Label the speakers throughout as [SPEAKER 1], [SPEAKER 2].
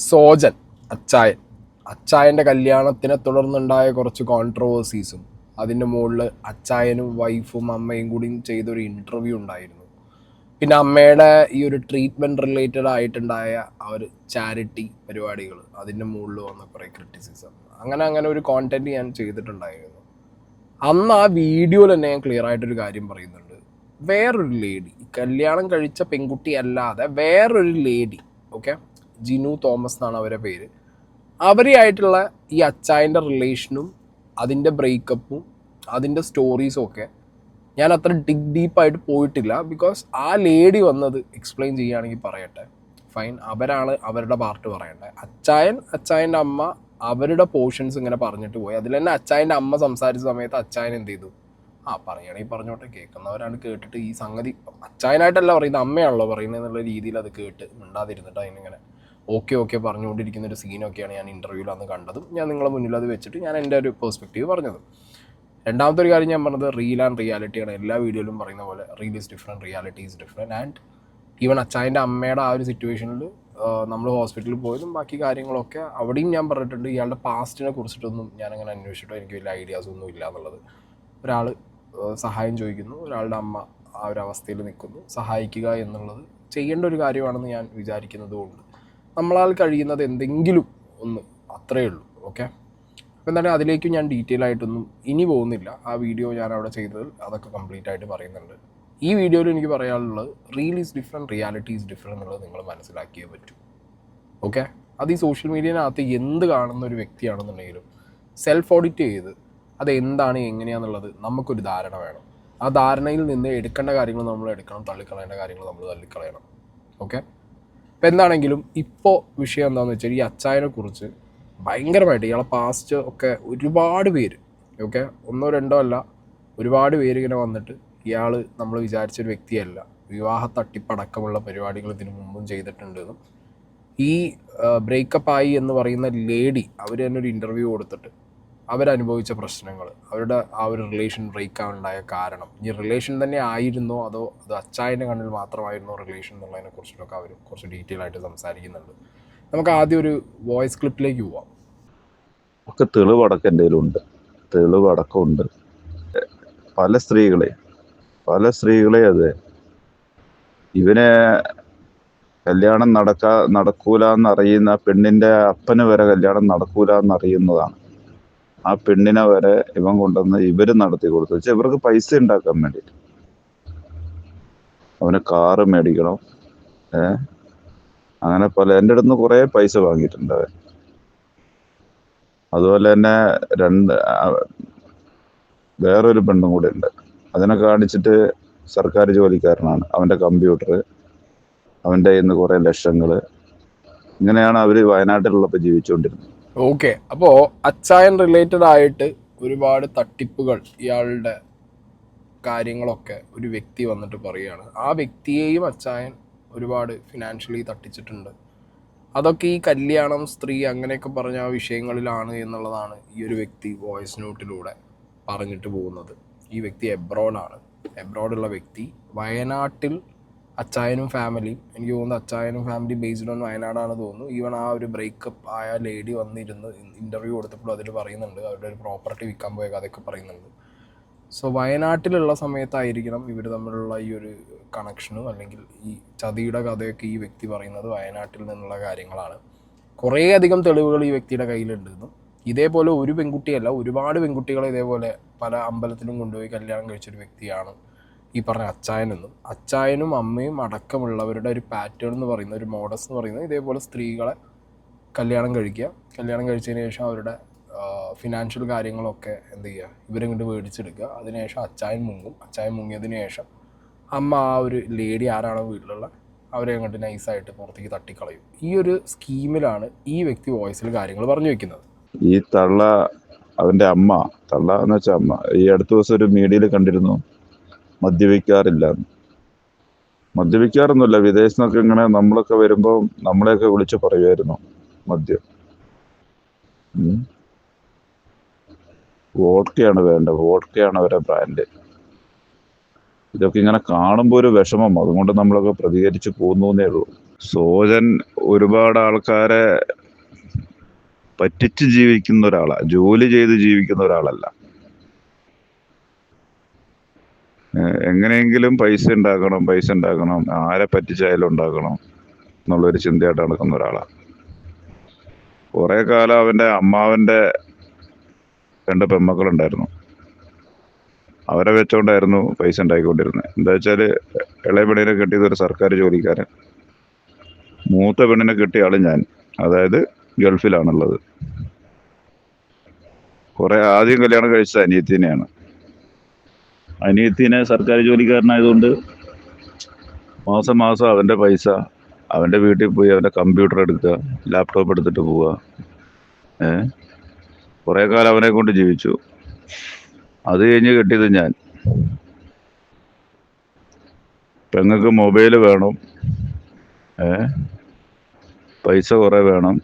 [SPEAKER 1] സോജൻ അച്ചായൻ്റെ കല്യാണത്തിനെ തുടർന്നുണ്ടായ കുറച്ച് കോൺട്രവേഴ്സീസും അതിൻ്റെ മുകളിൽ അച്ചായനും വൈഫും അമ്മയും കൂടി ചെയ്തൊരു ഇൻ്റർവ്യൂ ഉണ്ടായിരുന്നു. പിന്നെ അമ്മയുടെ ഈ ഒരു ട്രീറ്റ്മെൻറ്റ് റിലേറ്റഡ് ആയിട്ടുണ്ടായ ആ ഒരു ചാരിറ്റി പരിപാടികൾ, അതിൻ്റെ മുകളിൽ വന്ന കുറേ ക്രിറ്റിസിസം, അങ്ങനെ ഒരു കോണ്ടന്റ് ഞാൻ ചെയ്തിട്ടുണ്ടായിരുന്നു. അന്ന് ആ വീഡിയോയിൽ തന്നെ ഞാൻ ക്ലിയർ ആയിട്ടൊരു കാര്യം പറയുന്നുണ്ട്. വേറൊരു ലേഡി, കല്യാണം കഴിച്ച പെൺകുട്ടി അല്ലാതെ വേറൊരു ലേഡി, ഓക്കെ, ജിനു തോമസ് എന്നാണ് അവരുടെ പേര്, അവരെയായിട്ടുള്ള ഈ അച്ചായൻ്റെ റിലേഷനും അതിൻ്റെ ബ്രേക്കപ്പും അതിൻ്റെ സ്റ്റോറീസും ഒക്കെ ഞാൻ അത്ര ഡീപ്പായിട്ട് പോയിട്ടില്ല. ബിക്കോസ് ആ ലേഡി വന്നത് എക്സ്പ്ലെയിൻ ചെയ്യുകയാണെങ്കിൽ പറയട്ടെ, ഫൈൻ, അവരാണ് അവരുടെ പാർട്ട് പറയേണ്ടത്. അച്ചായൻ്റെ അമ്മ അവരുടെ പോർഷൻസ് ഇങ്ങനെ പറഞ്ഞിട്ട് പോയി. അതിൽ തന്നെ അച്ചായൻ്റെ അമ്മ സംസാരിച്ച സമയത്ത് അച്ചായൻ എന്ത് ചെയ്തു, പറയുകയാണെങ്കിൽ പറഞ്ഞോട്ടെ, കേൾക്കുന്നവരാണ് കേട്ടിട്ട് ഈ സംഗതി അച്ചായനായിട്ടല്ല പറയുന്നത്, അമ്മയാണല്ലോ പറയുന്നത് എന്നുള്ള രീതിയിൽ അത് കേട്ട് മിണ്ടാതിരുന്നിട്ട് അതിനിങ്ങനെ ഓക്കെ പറഞ്ഞുകൊണ്ടിരിക്കുന്ന ഒരു സീനൊക്കെയാണ് ഞാൻ ഇൻ്റർവ്യൂവിൽ അന്ന് കണ്ടതും ഞാൻ നിങ്ങളുടെ മുന്നിൽ അത് വെച്ചിട്ട് ഞാൻ എൻ്റെ ഒരു പെർസ്പെക്റ്റീവ് പറഞ്ഞത്. രണ്ടാമത്തെ ഒരു കാര്യം ഞാൻ പറഞ്ഞത് റീൽ ആൻഡ് റിയാലിറ്റിയാണ്. എല്ലാ വീഡിയോയിലും പറയുന്ന പോലെ reel is different, reality is different. And even അച്ചായൻ്റെ അമ്മയുടെ ആ ഒരു സിറ്റുവേഷനിൽ നമ്മൾ ഹോസ്പിറ്റലിൽ പോയതും ബാക്കി കാര്യങ്ങളൊക്കെ അവിടെയും ഞാൻ പറഞ്ഞിട്ടുണ്ട്. ഇയാളുടെ പാസ്റ്റിനെ കുറിച്ചിട്ടൊന്നും ഞാനങ്ങനെ അന്വേഷിച്ചിട്ടോ എനിക്ക് വലിയ ഐഡിയാസൊന്നും ഇല്ല എന്നുള്ളത്. ഒരാൾ സഹായം ചോദിക്കുന്നു, ഒരാളുടെ അമ്മ ആ ഒരു അവസ്ഥയിൽ നിൽക്കുന്നു, സഹായിക്കുക എന്നുള്ളത് ചെയ്യേണ്ട ഒരു കാര്യമാണെന്ന് ഞാൻ വിചാരിക്കുന്നത് കൊണ്ട് നമ്മളാൽ കഴിയുന്നത് എന്തെങ്കിലും ഒന്ന്, അത്രയേ ഉള്ളൂ. ഓക്കെ, അപ്പോൾ എന്തായാലും അതിലേക്ക് ഞാൻ ഡീറ്റെയിൽ ആയിട്ടൊന്നും ഇനി പോകുന്നില്ല. ആ വീഡിയോ ഞാൻ അവിടെ ചെയ്തതിൽ അതൊക്കെ കംപ്ലീറ്റ് ആയിട്ട് പറയുന്നുണ്ട്. ഈ വീഡിയോയിൽ എനിക്ക് പറയാനുള്ളത് reel is different, reality is different എന്നുള്ളത് നിങ്ങൾ മനസ്സിലാക്കിയേ പറ്റൂ. ഓക്കെ, അത് ഈ സോഷ്യൽ മീഡിയനകത്ത് എന്ത് കാണുന്ന ഒരു വ്യക്തിയാണെന്നുണ്ടെങ്കിലും സെൽഫ് ഓഡിറ്റ് ചെയ്ത് അത് എന്താണ് എങ്ങനെയാണെന്നുള്ളത് നമുക്കൊരു ധാരണ വേണം. ആ ധാരണയിൽ നിന്ന് എടുക്കേണ്ട കാര്യങ്ങൾ നമ്മൾ എടുക്കണം, തള്ളിക്കളയേണ്ട കാര്യങ്ങൾ നമ്മൾ തള്ളിക്കളയണം. ഓക്കെ, ഇപ്പം എന്താണെങ്കിലും ഇപ്പോൾ വിഷയം എന്താണെന്ന് വെച്ചാൽ ഈ അച്ചായനെ കുറിച്ച് ഭയങ്കരമായിട്ട് ഇയാളെ പാസ്റ്റ് ഒക്കെ ഒരുപാട് പേര്, ഓക്കെ, ഒന്നോ രണ്ടോ അല്ല, ഒരുപാട് പേര് ഇങ്ങനെ വന്നിട്ട് ഇയാൾ നമ്മൾ വിചാരിച്ചൊരു വ്യക്തിയല്ല, വിവാഹ തട്ടിപ്പടക്കമുള്ള പരിപാടികൾ ഇതിനു മുമ്പും ചെയ്തിട്ടുണ്ടെന്നും ഈ ബ്രേക്കപ്പായി എന്ന് പറയുന്ന ലേഡി അവർ തന്നെ ഒരു ഇൻ്റർവ്യൂ കൊടുത്തിട്ട് അവരനുഭവിച്ച പ്രശ്നങ്ങൾ, അവരുടെ ആ ഒരു റിലേഷൻ ബ്രേക്ക് ആവാനുണ്ടായ കാരണം, ഈ റിലേഷൻ തന്നെ ആയിരുന്നോ അതോ അത് അച്ചായൻ്റെ കണ്ണിൽ മാത്രമായിരുന്നോ റിലേഷൻ എന്നുള്ളതിനെ കുറിച്ചിട്ടൊക്കെ അവർ കുറച്ച് ഡീറ്റെയിൽ ആയിട്ട് സംസാരിക്കുന്നുണ്ട്. നമുക്ക് ആദ്യം ഒരു വോയിസ് ക്ലിപ്പിലേക്ക് പോവാം.
[SPEAKER 2] ഒക്കെ തെളിവടക്കം എൻ്റെ കയ്യിലുണ്ട്, തെളിവടക്കമുണ്ട്. പല സ്ത്രീകളെ അതെ, ഇവനെ കല്യാണം നടക്കൂല എന്നറിയുന്ന പെണ്ണിൻ്റെ അപ്പന് വരെ കല്യാണം നടക്കൂല എന്നറിയുന്നതാണ്. ആ പെണ്ണിനെ വരെ ഇവൻ കൊണ്ടുവന്ന് ഇവര് നടത്തി കൊടുത്തു. വെച്ചാൽ ഇവർക്ക് പൈസ ഉണ്ടാക്കാൻ വേണ്ടിയിട്ട്. അവന് കാറ് മേടിക്കണം, അങ്ങനെ പല എൻ്റെ അടുത്ത് നിന്ന് കുറേ പൈസ വാങ്ങിയിട്ടുണ്ട് അവൻ. അതുപോലെ തന്നെ വേറൊരു പെണ്ണും കൂടെ ഉണ്ട്. അതിനെ കാണിച്ചിട്ട് സർക്കാർ ജോലിക്കാരനാണ്, അവൻ്റെ കമ്പ്യൂട്ടർ, അവൻ്റെ ഇന്ന് കുറേ ലക്ഷങ്ങൾ, ഇങ്ങനെയാണ് അവർ വയനാട്ടിലുള്ളപ്പോൾ ജീവിച്ചുകൊണ്ടിരുന്നത്.
[SPEAKER 1] ഓക്കെ, അപ്പോൾ അച്ചായൻ റിലേറ്റഡ് ആയിട്ട് ഒരുപാട് തട്ടിപ്പുകൾ ഇയാളുടെ കാര്യങ്ങളൊക്കെ ഒരു വ്യക്തി വന്നിട്ട് പറയുകയാണ്. ആ വ്യക്തിയെയും അച്ചായൻ ഒരുപാട് ഫിനാൻഷ്യലി തട്ടിച്ചിട്ടുണ്ട്. അതൊക്കെ ഈ കല്യാണം, സ്ത്രീ, അങ്ങനെയൊക്കെ പറഞ്ഞ ആ വിഷയങ്ങളിലാണ് എന്നുള്ളതാണ് ഈ ഒരു വ്യക്തി വോയിസ് നോട്ടിലൂടെ പറഞ്ഞിട്ട് പോകുന്നത്. ഈ വ്യക്തി എബ്രോഡുള്ള വ്യക്തി. വയനാട്ടിൽ അച്ചായനും ഫാമിലിയും, എനിക്ക് തോന്നുന്നു അച്ചായനും ഫാമിലി ബേസ്ഡ് ഓൺ വയനാടാണ് തോന്നുന്നു. ഈവൻ ആ ഒരു ബ്രേക്കപ്പ് ആയ ലേഡി വന്നിരുന്ന് ഇൻ്റർവ്യൂ കൊടുത്തപ്പോൾ അതിൽ പറയുന്നുണ്ട്, അവരുടെ ഒരു പ്രോപ്പർട്ടി വിൽക്കാൻ പോയ കഥയൊക്കെ പറയുന്നുണ്ട്. സോ വയനാട്ടിലുള്ള സമയത്തായിരിക്കണം ഇവർ തമ്മിലുള്ള ഈ ഒരു കണക്ഷനും അല്ലെങ്കിൽ ഈ ചതിയുടെ കഥയൊക്കെ ഈ വ്യക്തി പറയുന്നത് വയനാട്ടിൽ നിന്നുള്ള കാര്യങ്ങളാണ്. കുറേയധികം തെളിവുകൾ ഈ വ്യക്തിയുടെ കയ്യിലുണ്ടെന്നും ഇതേപോലെ ഒരു പെൺകുട്ടിയല്ല, ഒരുപാട് പെൺകുട്ടികളെ ഇതേപോലെ പല അമ്പലത്തിലും കൊണ്ടുപോയി കല്യാണം കഴിച്ചൊരു വ്യക്തിയാണ് ഈ പറഞ്ഞ അച്ചായനെന്നും. അച്ചായനും അമ്മയും അടക്കമുള്ളവരുടെ ഒരു പാറ്റേൺ എന്ന് പറയുന്നത്, ഒരു മോഡസ് എന്ന് പറയുന്നത്, ഇതേപോലെ സ്ത്രീകളെ കല്യാണം കഴിച്ചതിന് ശേഷം അവരുടെ ഫിനാൻഷ്യൽ കാര്യങ്ങളൊക്കെ എന്ത് ചെയ്യുക, ഇവരിങ്ങോട്ട് മേടിച്ചെടുക്കുക. അതിനുശേഷം അച്ചായൻ മുങ്ങിയതിന് ശേഷം അമ്മ ആ ഒരു ലേഡി ആരാണോ വീട്ടിലുള്ള അവരെ അങ്ങോട്ട് നൈസായിട്ട് പുറത്തേക്ക് തട്ടിക്കളയും. ഈ ഒരു സ്കീമിലാണ് ഈ വ്യക്തി വോയിസിൽ കാര്യങ്ങൾ പറഞ്ഞു വെക്കുന്നത്.
[SPEAKER 2] ഈ തള്ള, അവൻ്റെ അമ്മ, തള്ള എന്ന് വെച്ചാൽ അമ്മ, ഈ അടുത്ത ദിവസം ഒരു മീഡിയയിൽ കണ്ടിരുന്നു, മദ്യപിക്കാറൊന്നുമില്ല. വിദേശത്ത് നിന്നൊക്കെ ഇങ്ങനെ നമ്മളൊക്കെ വരുമ്പോൾ നമ്മളെയൊക്കെ വിളിച്ച് പറയുമായിരുന്നു മദ്യം. വോഡ്കയാണ് വേണ്ടത്, വോഡ്കയാണ് അവരുടെ ബ്രാൻഡ്. ഇതൊക്കെ ഇങ്ങനെ കാണുമ്പോൾ ഒരു വിഷമം, അതുകൊണ്ട് നമ്മളൊക്കെ പ്രതികരിച്ച് പോകുന്നേ ഉള്ളൂ. സോജൻ ഒരുപാട് ആൾക്കാരെ പറ്റിച്ച് ജീവിക്കുന്ന ഒരാളാണ്, ജോലി ചെയ്ത് ജീവിക്കുന്ന ഒരാളല്ല. എങ്ങനെയെങ്കിലും പൈസ ഉണ്ടാക്കണം, ആരെ പറ്റിച്ചായാലും ഉണ്ടാക്കണം എന്നുള്ളൊരു ചിന്തയായിട്ട് നടക്കുന്ന ഒരാളാണ്. കുറെ കാലം അവന്റെ അമ്മാവന്റെ 2 പെൺമക്കളുണ്ടായിരുന്നു, അവരെ വെച്ചോണ്ടായിരുന്നു പൈസ ഉണ്ടാക്കിക്കൊണ്ടിരുന്നത്. എന്താ വെച്ചാല് ഇളയ പെണ്ണിനെ കെട്ടിയത് ഒരു സർക്കാർ ജോലിക്കാരൻ, മൂത്ത പെണ്ണിനെ കെട്ടിയ ആള് ഞാൻ, അതായത് ഗൾഫിലാണുള്ളത്. ആദ്യം കല്യാണം കഴിച്ചത് അനിയത്തിനെയാണ്. അനിയത്തിനെ സർക്കാർ ജോലിക്കാരനായതുകൊണ്ട് മാസം മാസം അവന്റെ പൈസ അവന്റെ വീട്ടിൽ പോയി അവന്റെ കമ്പ്യൂട്ടർ എടുക്കുക, ലാപ്ടോപ്പ് എടുത്തിട്ട് പോവുക. കുറെ കാലം അവനെ കൊണ്ട് ജീവിച്ചു. അത് കഴിഞ്ഞ് കെട്ടിയത് ഞാൻ. പെങ്ങൾക്ക് മൊബൈൽ വേണം, പൈസ കുറെ വേണം,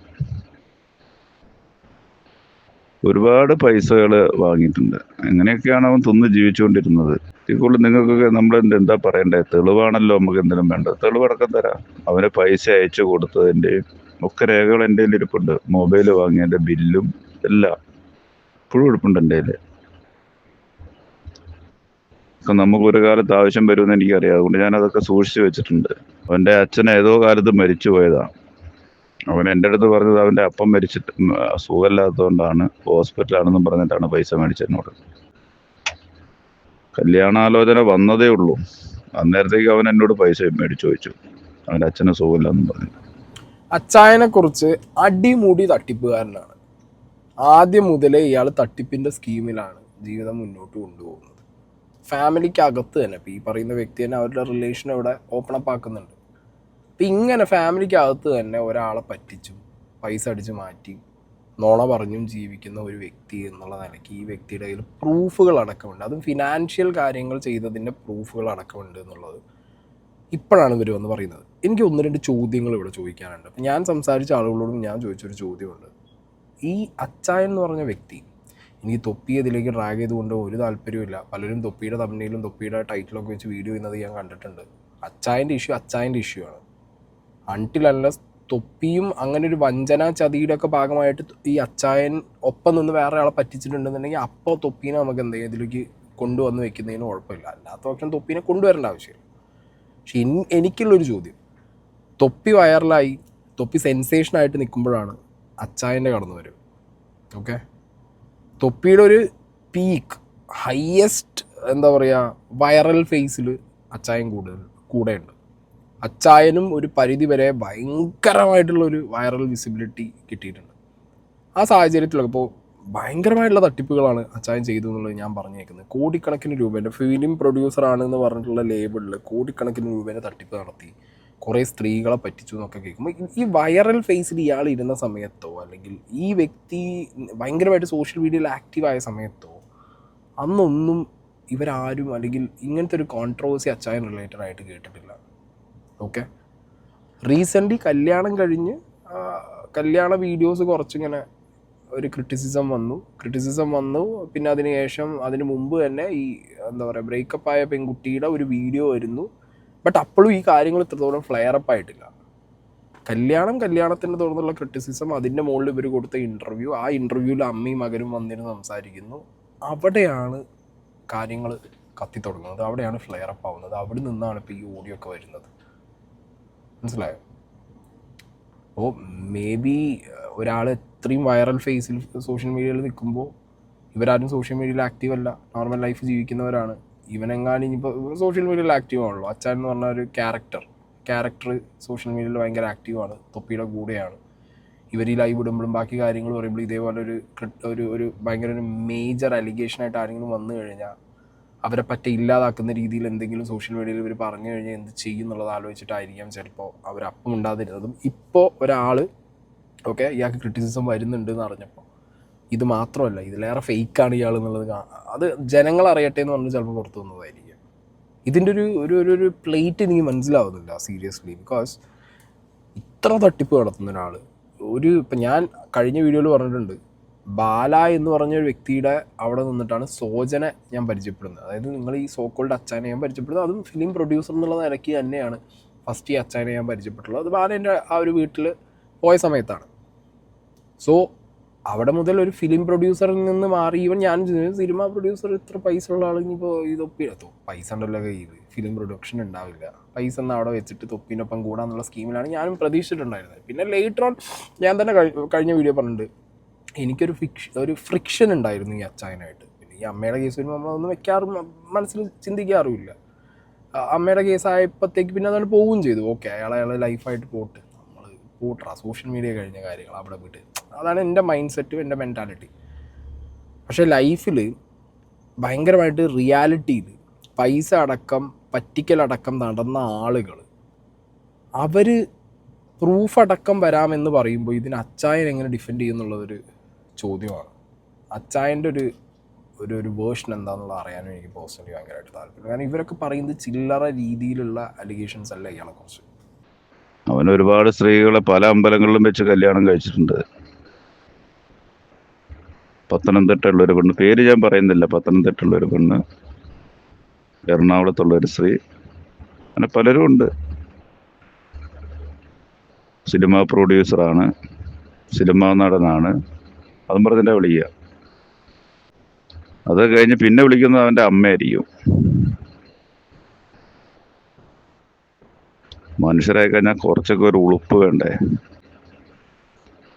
[SPEAKER 2] ഒരുപാട് പൈസകൾ വാങ്ങിയിട്ടുണ്ട്. അങ്ങനെയൊക്കെയാണ് അവൻ തിന്ന് ജീവിച്ചുകൊണ്ടിരുന്നത്. ഇപ്പോൾ നിങ്ങൾക്കൊക്കെ നമ്മൾ എന്താ പറയണ്ടേ? തെളിവാണല്ലോ നമുക്ക് എന്തിനും വേണ്ടത്. തെളിവടക്കം തരാം. അവന് പൈസ അയച്ചു കൊടുത്തതിൻ്റെയും ഒക്കെ രേഖകൾ എൻ്റെ കയ്യിൽ ഇരിപ്പുണ്ട്. മൊബൈൽ വാങ്ങിയതിൻ്റെ ബില്ലും എല്ലാം ഇപ്പോഴും ഇരിപ്പുണ്ട് എൻ്റെ കയ്യിൽ. നമുക്ക് ഒരു കാലത്ത് ആവശ്യം വരുമെന്ന് എനിക്കറിയാം, അതുകൊണ്ട് ഞാൻ അതൊക്കെ സൂക്ഷിച്ചു വെച്ചിട്ടുണ്ട്. അവൻ്റെ അച്ഛൻ ഏതോ കാലത്ത് മരിച്ചു പോയതാണ്. അവൻ എൻ്റെ അടുത്ത് പറഞ്ഞത് അവൻ്റെ അപ്പം മരിച്ചിട്ട് സുഖമില്ലാത്തതുകൊണ്ടാണ്, ഹോസ്പിറ്റലാണെന്നും പറഞ്ഞിട്ടാണ് പൈസ മേടിച്ചെന്നോട്. കല്യാണാലോചന വന്നതേ ഉള്ളൂ, അന്നേരത്തേക്ക് അവൻ എന്നോട് പൈസ മേടിച്ചു ചോദിച്ചു, അവൻ്റെ അച്ഛന് സുഖമില്ലെന്നും പറഞ്ഞു.
[SPEAKER 1] അച്ചായനെ കുറിച്ച് അടിമുടി തട്ടിപ്പുകാരനാണ്. ആദ്യം മുതലേ ഇയാൾ തട്ടിപ്പിൻ്റെ സ്കീമിലാണ് ജീവിതം മുന്നോട്ട് കൊണ്ടുപോകുന്നത്. ഫാമിലിക്ക് അകത്ത് തന്നെ, ഇപ്പോൾ ഈ പറയുന്ന വ്യക്തി തന്നെ അവരുടെ റിലേഷൻ അവിടെ ഓപ്പൺ അപ്പ് ആക്കുന്നുണ്ട്. അപ്പം ഇങ്ങനെ ഫാമിലിക്ക് അകത്ത് തന്നെ ഒരാളെ പറ്റിച്ചും പൈസ അടിച്ച് മാറ്റി നോണ പറഞ്ഞും ജീവിക്കുന്ന ഒരു വ്യക്തി എന്നുള്ള നിലയ്ക്ക് ഈ വ്യക്തിയുടെ കയ്യിൽ പ്രൂഫുകൾ അടക്കമുണ്ട്. അതും ഫിനാൻഷ്യൽ കാര്യങ്ങൾ ചെയ്തതിൻ്റെ പ്രൂഫുകൾ അടക്കമുണ്ട് എന്നുള്ളത് ഇപ്പോഴാണ് ഇവർ വന്ന് പറയുന്നത്. എനിക്ക് 1-2 ചോദ്യങ്ങൾ ഇവിടെ ചോദിക്കാനുണ്ട്. അപ്പം ഞാൻ സംസാരിച്ച ആളുകളോടും ഞാൻ ചോദിച്ചൊരു ചോദ്യമുണ്ട്. ഈ അച്ചായൻ എന്ന് പറഞ്ഞ വ്യക്തി, എനിക്ക് തൊപ്പി ഇതിലേക്ക് ഡ്രാഗ് ചെയ്തുകൊണ്ട് ഒരു താല്പര്യമില്ല. പലരും തൊപ്പിയുടെ തമ്മിലും തൊപ്പിയുടെ ടൈറ്റിലൊക്കെ വെച്ച് വീഡിയോ ചെയ്യുന്നത് ഞാൻ കണ്ടിട്ടുണ്ട്. അച്ചായൻ്റെ ഇഷ്യൂ ആണ്. അൺടിൽ അൺലെസ് തൊപ്പിയും അങ്ങനെ ഒരു വഞ്ചന ചതിയുടെ ഒക്കെ ഭാഗമായിട്ട് ഈ അച്ചായൻ ഒപ്പം നിന്ന് വേറെ ആളെ പറ്റിച്ചിട്ടുണ്ടെന്നുണ്ടെങ്കിൽ അപ്പോൾ തൊപ്പീനെ നമുക്ക് എന്തെങ്കിലും ഇതിലേക്ക് കൊണ്ടുവന്ന് വെക്കുന്നതിന് കുഴപ്പമില്ല. അല്ലാത്ത പക്ഷം തൊപ്പീനെ കൊണ്ടുവരേണ്ട ആവശ്യമില്ല. പക്ഷെ എനിക്കുള്ളൊരു ചോദ്യം, തൊപ്പി വൈറലായി, തൊപ്പി സെൻസേഷനായിട്ട് നിൽക്കുമ്പോഴാണ് അച്ചായൻ്റെ കടന്നു വരും. ഓക്കെ, തൊപ്പിയുടെ ഒരു പീക്ക് ഹയ്യസ്റ്റ് എന്താ പറയുക വൈറൽ ഫേസിൽ അച്ചായൻ കൂടെയുണ്ട്. അച്ചായനും ഒരു പരിധി വരെ ഭയങ്കരമായിട്ടുള്ളൊരു വൈറൽ വിസിബിലിറ്റി കിട്ടിയിട്ടുണ്ട്. ആ സാഹചര്യത്തിലൊക്കെ ഇപ്പോൾ ഭയങ്കരമായിട്ടുള്ള തട്ടിപ്പുകളാണ് അച്ചായൻ ചെയ്തു എന്നുള്ളത് ഞാൻ പറഞ്ഞേക്കുന്നത്. കോടിക്കണക്കിന് രൂപേൻ്റെ ഫിലിം പ്രൊഡ്യൂസറാണെന്ന് പറഞ്ഞിട്ടുള്ള ലേബിളിൽ കോടിക്കണക്കിന് രൂപേൻ്റെ തട്ടിപ്പ് നടത്തി, കുറേ സ്ത്രീകളെ പറ്റിച്ചു എന്നൊക്കെ കേൾക്കുമ്പോൾ ഈ വൈറൽ ഫേസിൽ ഇയാൾ ഇരുന്ന സമയത്തോ അല്ലെങ്കിൽ ഈ വ്യക്തി ഭയങ്കരമായിട്ട് സോഷ്യൽ മീഡിയയിൽ ആക്റ്റീവായ സമയത്തോ അന്നൊന്നും ഇവരാരും അല്ലെങ്കിൽ ഇങ്ങനത്തെ ഒരു കോൺട്രവേഴ്സി അച്ചായൻ റിലേറ്റഡ് ആയിട്ട് കേട്ടിട്ടില്ല. ഓക്കെ, റീസെൻ്റ്ലി കല്യാണം കഴിഞ്ഞ് കല്യാണ വീഡിയോസ് കുറച്ചിങ്ങനെ ഒരു ക്രിറ്റിസിസം വന്നു. പിന്നെ അതിന് മുമ്പ് തന്നെ ഈ എന്താ പറയുക ബ്രേക്കപ്പ് ആയ പെൺകുട്ടിയുടെ ഒരു വീഡിയോ വരുന്നു. ബട്ട് അപ്പോഴും ഈ കാര്യങ്ങൾ ഇത്രത്തോളം ഫ്ലെയറപ്പ് ആയിട്ടില്ല. കല്യാണത്തിൻ്റെ തുടർന്നുള്ള ക്രിറ്റിസിസം, അതിൻ്റെ മുകളിൽ ഇവർ കൊടുത്ത ഇൻ്റർവ്യൂ, ആ ഇൻ്റർവ്യൂവിൽ അമ്മയും മകനും വന്നിരുന്ന് സംസാരിക്കുന്നു. അവിടെയാണ് കാര്യങ്ങൾ കത്തിത്തുടങ്ങുന്നത്, അവിടെയാണ് ഫ്ലെയറപ്പ് ആവുന്നത്. അവിടെ നിന്നാണ് ഇപ്പോൾ ഈ ഓഡിയോ ഒക്കെ വരുന്നത്. മനസ്സിലായോ? അപ്പോൾ മേ ബി ഒരാൾ ഇത്രയും വൈറൽ ഫേസിൽ സോഷ്യൽ മീഡിയയിൽ നിൽക്കുമ്പോൾ, ഇവരാരും സോഷ്യൽ മീഡിയയിൽ ആക്റ്റീവ് അല്ല, നോർമൽ ലൈഫ് ജീവിക്കുന്നവരാണ്. ഇവനെങ്ങാനും ഇനിയിപ്പോൾ സോഷ്യൽ മീഡിയയിൽ ആക്റ്റീവ് ആണല്ലോ. അച്ചാൻ എന്ന് പറഞ്ഞ ഒരു ക്യാരക്ടർ സോഷ്യൽ മീഡിയയിൽ ഭയങ്കര ആക്റ്റീവാണ്, തൊപ്പിയുടെ കൂടെയാണ്. ഇവർ ഈ ലൈവ് ഇടുമ്പോഴും ബാക്കി കാര്യങ്ങൾ പറയുമ്പോൾ ഇതേപോലെ ഒരു ഭയങ്കര ഒരു മേജർ അലിഗേഷനായിട്ട് ആരെങ്കിലും വന്നു കഴിഞ്ഞാൽ അവരെ പറ്റി ഇല്ലാതാക്കുന്ന രീതിയിൽ എന്തെങ്കിലും സോഷ്യൽ മീഡിയയിൽ ഇവർ പറഞ്ഞു കഴിഞ്ഞാൽ എന്ത് ചെയ്യും എന്നുള്ളത് ആലോചിച്ചിട്ടായിരിക്കാം ചിലപ്പോൾ അവരപ്പം ഉണ്ടാതിരുന്നതും. ഇപ്പോൾ ഒരാൾ ഓക്കെ ഇയാൾക്ക് ക്രിറ്റിസിസം വരുന്നുണ്ട് എന്ന് അറിഞ്ഞപ്പോൾ ഇത് മാത്രമല്ല, ഇതിലേറെ ഫേക്കാണ് ഇയാൾ എന്നുള്ളത് അത് ജനങ്ങൾ അറിയട്ടെ എന്ന് പറഞ്ഞ് ചിലപ്പോൾ പുറത്തു വന്നതായിരിക്കും. ഇതിൻ്റെ ഒരു പ്ലേറ്റ് എനിക്ക് മനസ്സിലാവുന്നില്ല സീരിയസ്ലി. ബിക്കോസ് ഇത്ര തട്ടിപ്പ് നടത്തുന്ന ഒരാൾ ഇപ്പം ഞാൻ കഴിഞ്ഞ വീഡിയോയിൽ പറഞ്ഞിട്ടുണ്ട്, ബാല എന്ന് പറഞ്ഞൊരു വ്യക്തിയുടെ അവിടെ നിന്നിട്ടാണ് സോജനെ ഞാൻ പരിചയപ്പെടുന്നത്. അതായത് നിങ്ങൾ ഈ സോക്കോൾഡ് അച്ചാനെ ഞാൻ പരിചയപ്പെടുന്നത്, അതും ഫിലിം പ്രൊഡ്യൂസർ എന്നുള്ള നിലയ്ക്ക് തന്നെയാണ് ഫസ്റ്റ് ഈ അച്ചായനെ ഞാൻ പരിചയപ്പെട്ടുള്ളത്. അത് ബാലേൻ്റെ ആ ഒരു വീട്ടിൽ പോയ സമയത്താണ്. സോ അവിടെ മുതൽ ഒരു ഫിലിം പ്രൊഡ്യൂസറിൽ നിന്ന് മാറി, ഈവൻ ഞാൻ സിനിമ പ്രൊഡ്യൂസർ ഇത്ര പൈസ ഉള്ള ആളിപ്പോൾ ഈ തൊപ്പിയിടത്തോ പൈസ ഉണ്ടല്ലോ കയ്യിൽ, ഫിലിം പ്രൊഡക്ഷൻ ഉണ്ടാവില്ല, പൈസ ഒന്നും അവിടെ വെച്ചിട്ട് തൊപ്പിനൊപ്പം കൂടാന്നുള്ള സ്കീമിലാണ് ഞാനും പ്രതീക്ഷിച്ചിട്ടുണ്ടായിരുന്നത്. പിന്നെ ലേറ്റർ ഓൺ ഞാൻ തന്നെ കഴിഞ്ഞ വീഡിയോ പറഞ്ഞിട്ടുണ്ട്, എനിക്കൊരു ഫ്രിക്ഷൻ ഉണ്ടായിരുന്നു ഈ അച്ചായനായിട്ട്. പിന്നെ ഈ അമ്മയുടെ കേസ് വരുമ്പോൾ നമ്മളൊന്നും വെക്കാറും മനസ്സിൽ ചിന്തിക്കാറുമില്ല. അമ്മയുടെ കേസ് ആയപ്പോഴത്തേക്ക് പിന്നെ അതാണ് പോവുകയും ചെയ്തു. ഓക്കെ, അയാളെ ലൈഫായിട്ട് പോട്ട്, നമ്മൾ പോട്ടറാ, സോഷ്യൽ മീഡിയ കഴിഞ്ഞ കാര്യങ്ങൾ അവിടെ വിട്ട്. അതാണ് എൻ്റെ മൈൻഡ് സെറ്റും എൻ്റെ മെൻറ്റാലിറ്റി. പക്ഷേ ലൈഫിൽ ഭയങ്കരമായിട്ട് റിയാലിറ്റിയിൽ പൈസ അടക്കം പറ്റിക്കലടക്കം നടന്ന ആളുകൾ, അവർ പ്രൂഫ് അടക്കം വരാമെന്ന് പറയുമ്പോൾ ഇതിന് അച്ചായൻ എങ്ങനെ ഡിഫെൻഡ് ചെയ്യുന്നുള്ളതൊരു ചോദ്യമാണ്. അച്ചായൻ്റെ ഒരു വേർഷൻ എന്താണെന്നുള്ളത് അറിയാനും എനിക്ക് പേഴ്സണലി ഭയങ്കരമായിട്ട് താല്പര്യം. കാരണം ഇവരൊക്കെ പറയുന്നത് ചില്ലറ രീതിയിലുള്ള അലിഗേഷൻസ് അല്ല ഇയാളെ കുറിച്ച്.
[SPEAKER 2] അവൻ ഒരുപാട് സ്ത്രീകളെ പല അമ്പലങ്ങളിലും വെച്ച് കല്യാണം കഴിച്ചിട്ടുണ്ട്. പത്തനംതിട്ടയുള്ളൊരു പെണ്ണ്, പേര് ഞാൻ പറയുന്നില്ല, പത്തനംതിട്ടയുള്ളൊരു പെണ്ണ്, എറണാകുളത്തുള്ളൊരു സ്ത്രീ, അങ്ങനെ പലരും ഉണ്ട്. സിനിമ പ്രൊഡ്യൂസറാണ്, സിനിമാ നടനാണ്, അതും പറഞ്ഞിട്ടാ വിളിക്കുക. അത് കഴിഞ്ഞ് പിന്നെ വിളിക്കുന്നത് അവൻ്റെ അമ്മയായിരിക്കും. മനുഷ്യരായി കഴിഞ്ഞാൽ കുറച്ചൊക്കെ ഒരു ഉളുപ്പ് വേണ്ടേ?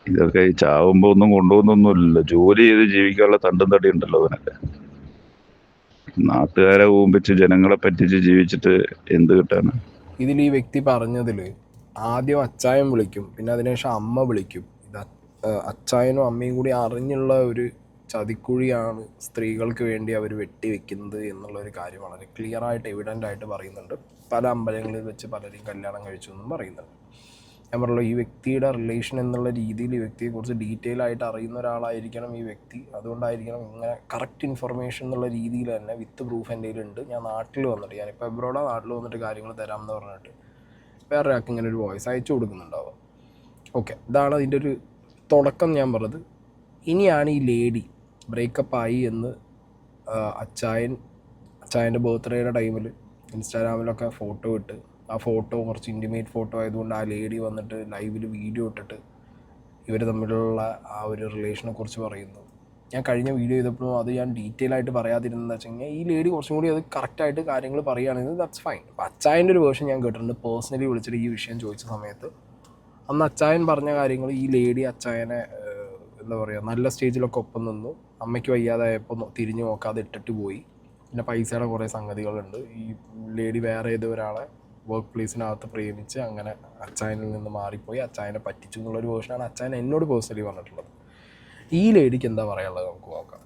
[SPEAKER 2] ഇതൊക്കെ ഈ ചാവുമ്പോൾ ഒന്നും കൊണ്ടുപോകുന്നൊന്നുമില്ലല്ലോ. ജോലി ചെയ്ത് ജീവിക്കാനുള്ള തണ്ടും തടി ഉണ്ടല്ലോ അവനൊക്കെ. നാട്ടുകാരെ ഊമ്പിച്ച് ജനങ്ങളെ പറ്റിച്ച് ജീവിച്ചിട്ട് എന്ത് കിട്ടാണ്?
[SPEAKER 1] ഇതിൽ ഈ വ്യക്തി പറഞ്ഞതിൽ ആദ്യം അച്ചായൻ വിളിക്കും, പിന്നെ അതിനുശേഷം അമ്മ വിളിക്കും. ഇത് അച്ചായനും അമ്മയും കൂടി അറിഞ്ഞുള്ള ഒരു ചതിക്കുഴിയാണ് സ്ത്രീകൾക്ക് വേണ്ടി അവർ വെട്ടിവെക്കുന്നത് എന്നുള്ളൊരു കാര്യം വളരെ ക്ലിയറായിട്ട് എവിഡൻ്റ് ആയിട്ട് പറയുന്നുണ്ട്. പല അമ്പലങ്ങളിൽ വെച്ച് പലരെയും കല്യാണം കഴിച്ചു എന്നും പറയുന്നുണ്ട്. ഞാൻ പറഞ്ഞല്ലോ, ഈ വ്യക്തിയുടെ റിലേഷൻ എന്നുള്ള രീതിയിൽ ഈ വ്യക്തിയെക്കുറിച്ച് ഡീറ്റെയിൽ ആയിട്ട് അറിയുന്ന ഒരാളായിരിക്കണം ഈ വ്യക്തി. അതുകൊണ്ടായിരിക്കണം ഇങ്ങനെ കറക്റ്റ് ഇൻഫർമേഷൻ എന്നുള്ള രീതിയിൽ തന്നെ വിത്ത് പ്രൂഫ് എൻ്റെ കയ്യിലുണ്ട്, ഞാൻ നാട്ടിൽ വന്നിട്ട്, ഞാനിപ്പോൾ എബ്രോഡാണ്, നാട്ടിൽ വന്നിട്ട് കാര്യങ്ങൾ തരാമെന്ന് പറഞ്ഞിട്ട് വേറൊരാൾക്ക് ഇങ്ങനെ ഒരു വോയിസ് അയച്ചു കൊടുക്കുന്നുണ്ടാവുക. ഓക്കെ, ഇതാണ് അതിൻ്റെ ഒരു തുടക്കം ഞാൻ പറഞ്ഞത്. ഇനിയാണ് ഈ ലേഡി ബ്രേക്കപ്പായി എന്ന് അച്ചായൻ്റെ ബർത്ത്ഡേയുടെ ടൈമിൽ ഇൻസ്റ്റാഗ്രാമിലൊക്കെ ഫോട്ടോ ഇട്ട്, ആ ഫോട്ടോ കുറച്ച് ഇൻറ്റിമേറ്റ് ഫോട്ടോ ആയതുകൊണ്ട് ആ ലേഡി വന്നിട്ട് ലൈവിൽ വീഡിയോ ഇട്ടിട്ട് ഇവർ തമ്മിലുള്ള ആ ഒരു റിലേഷനെ കുറിച്ച് പറയുന്നു. ഞാൻ കഴിഞ്ഞ വീഡിയോ ചെയ്തപ്പോഴും അത് ഞാൻ ഡീറ്റെയിൽ ആയിട്ട് പറയാതിരുന്നതെന്ന് വെച്ച് കഴിഞ്ഞാൽ, ഈ ലേഡി കുറച്ചും കൂടി അത് കറക്റ്റായിട്ട് കാര്യങ്ങൾ പറയുകയാണെങ്കിൽ ദാറ്റ്സ് ഫൈൻ. അപ്പോൾ അച്ചായൻ്റെ ഒരു വേർഷൻ ഞാൻ കേട്ടിട്ടുണ്ട്, പേഴ്സണലി വിളിച്ചിട്ട് ഈ വിഷയം ചോദിച്ച സമയത്ത്. അന്ന് അച്ചായൻ പറഞ്ഞ കാര്യങ്ങൾ, ഈ ലേഡി അച്ചായനെ എന്താ പറയുക, നല്ല സ്റ്റേജിലൊക്കെ ഒപ്പം നിന്നു, അമ്മയ്ക്ക് വയ്യാതായപ്പോൾ തിരിഞ്ഞു നോക്കാതെ ഇട്ടിട്ട് പോയി. പിന്നെ പൈസയുടെ കുറേ സംഗതികളുണ്ട്. ഈ ലേഡി വേറെ ഏതോ ഒരാളെ വർക്ക് പ്ലേസിനകത്ത് പ്രേമിച്ച് അങ്ങനെ അച്ചായനിൽ നിന്ന് മാറിപ്പോയി, അച്ചായനെ പറ്റിച്ചു എന്നുള്ളൊരു വേർഷനാണ് അച്ചായൻ എന്നോട് പേഴ്സണലി പറഞ്ഞിട്ടുള്ളത്. ഈ ലേഡിക്ക് എന്താ പറയാനുള്ളത് നമുക്ക് നോക്കാം.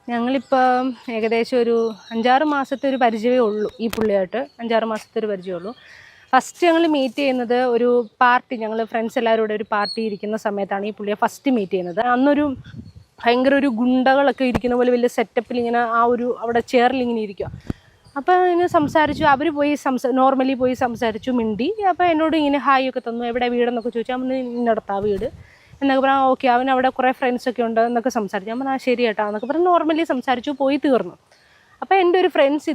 [SPEAKER 3] ഞങ്ങളിപ്പം ഏകദേശം ഒരു 5-6 മാസത്തെ ഒരു പരിചയമേ ഉള്ളൂ ഈ പുള്ളിയായിട്ട്. 5-6 മാസത്തെ ഒരു പരിചയമേ ഉള്ളൂ. ഫസ്റ്റ് ഞങ്ങൾ മീറ്റ് ചെയ്യുന്നത് ഒരു പാർട്ടി, ഞങ്ങൾ ഫ്രണ്ട്സ് എല്ലാവരും കൂടെ ഒരു പാർട്ടി ഇരിക്കുന്ന സമയത്താണ് ഈ പുള്ളിയെ ഫസ്റ്റ് മീറ്റ് ചെയ്യുന്നത്. അന്നൊരു ഭയങ്കര ഒരു ഗുണ്ടകളൊക്കെ ഇരിക്കുന്ന പോലെ വലിയ സെറ്റപ്പിൽ ഇങ്ങനെ അവിടെ ചെയറിൽ ഇങ്ങനെ ഇരിക്കുക. അപ്പോൾ ഇങ്ങനെ സംസാരിച്ചു, അവർ പോയി നോർമലി പോയി സംസാരിച്ചു, മിണ്ടി. അപ്പോൾ എന്നോട് ഇങ്ങനെ ഹായ് ഒക്കെ തന്നു, എവിടെ വീടെന്നൊക്കെ ചോദിച്ചാൽ അന്ന് ഇന്നടത്താ വീട് എന്നൊക്കെ പറഞ്ഞാൽ ഓക്കെ, അവൻ അവിടെ കുറേ ഫ്രണ്ട്സൊക്കെ ഉണ്ട് എന്നൊക്കെ സംസാരിച്ചു. ഞാൻ പറഞ്ഞാൽ ശരി കേട്ടോ എന്നൊക്കെ പറഞ്ഞ് നോർമലി സംസാരിച്ചു, പോയി തീർന്നു. അപ്പോൾ എൻ്റെ ഒരു ഫ്രണ്ട്സ്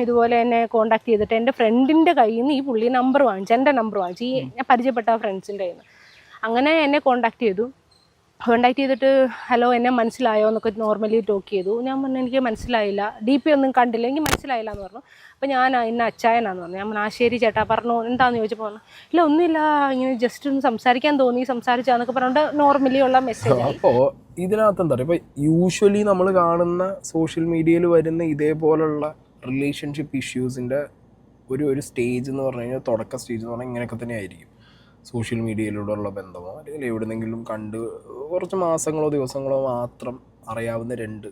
[SPEAKER 3] ഇതുപോലെ എന്നെ കോൺടാക്ട് ചെയ്തിട്ട് എൻ്റെ ഫ്രണ്ടിൻ്റെ കയ്യിൽ നിന്ന് ഈ പുള്ളി നമ്പർ വാങ്ങിച്ചു, എൻ്റെ നമ്പർ വാങ്ങിച്ചു, ഈ ഞാൻ പരിചയപ്പെട്ട ഫ്രണ്ട്സിൻ്റെ കയ്യിൽ നിന്ന്. അങ്ങനെ എന്നെ കോൺടാക്ട് ചെയ്തിട്ട് ഹലോ എന്നെ മനസ്സിലായോ എന്നൊക്കെ നോർമലി ടോക്ക് ചെയ്തു. ഞാൻ പറഞ്ഞു എനിക്ക് മനസ്സിലായില്ല, DP ഒന്നും കണ്ടില്ല, എനിക്ക് മനസ്സിലായില്ല എന്ന് പറഞ്ഞു. അപ്പോൾ ഞാൻ ഇന്ന അച്ചായനാന്ന് പറഞ്ഞു. ഞാൻ പറഞ്ഞു ശരി ചേട്ടാ, പറഞ്ഞു എന്താണെന്ന് ചോദിച്ചപ്പോൾ പറഞ്ഞു ഇല്ല ഒന്നുമില്ല, ഇങ്ങനെ ജസ്റ്റ് ഒന്ന് സംസാരിക്കാൻ തോന്നി, സംസാരിച്ചാന്നൊക്കെ പറഞ്ഞുകൊണ്ട് നോർമലി ഉള്ള മെസ്സേജ്.
[SPEAKER 1] അപ്പോൾ ഇതിനകത്ത് എന്താ പറയുക, ഇപ്പോൾ യൂഷ്വലി നമ്മൾ കാണുന്ന സോഷ്യൽ മീഡിയയിൽ വരുന്ന ഇതേപോലുള്ള റിലേഷൻഷിപ്പ് ഇഷ്യൂസിൻ്റെ ഒരു സ്റ്റേജ് എന്ന് പറഞ്ഞു കഴിഞ്ഞാൽ, തുടക്ക സ്റ്റേജ് എന്ന് പറഞ്ഞാൽ ഇങ്ങനെയൊക്കെ തന്നെ ആയിരിക്കും. സോഷ്യൽ മീഡിയയിലൂടെയുള്ള ബന്ധമോ അല്ലെങ്കിൽ എവിടെന്നെങ്കിലും കണ്ട് കുറച്ച് മാസങ്ങളോ ദിവസങ്ങളോ മാത്രം അറിയാവുന്ന 2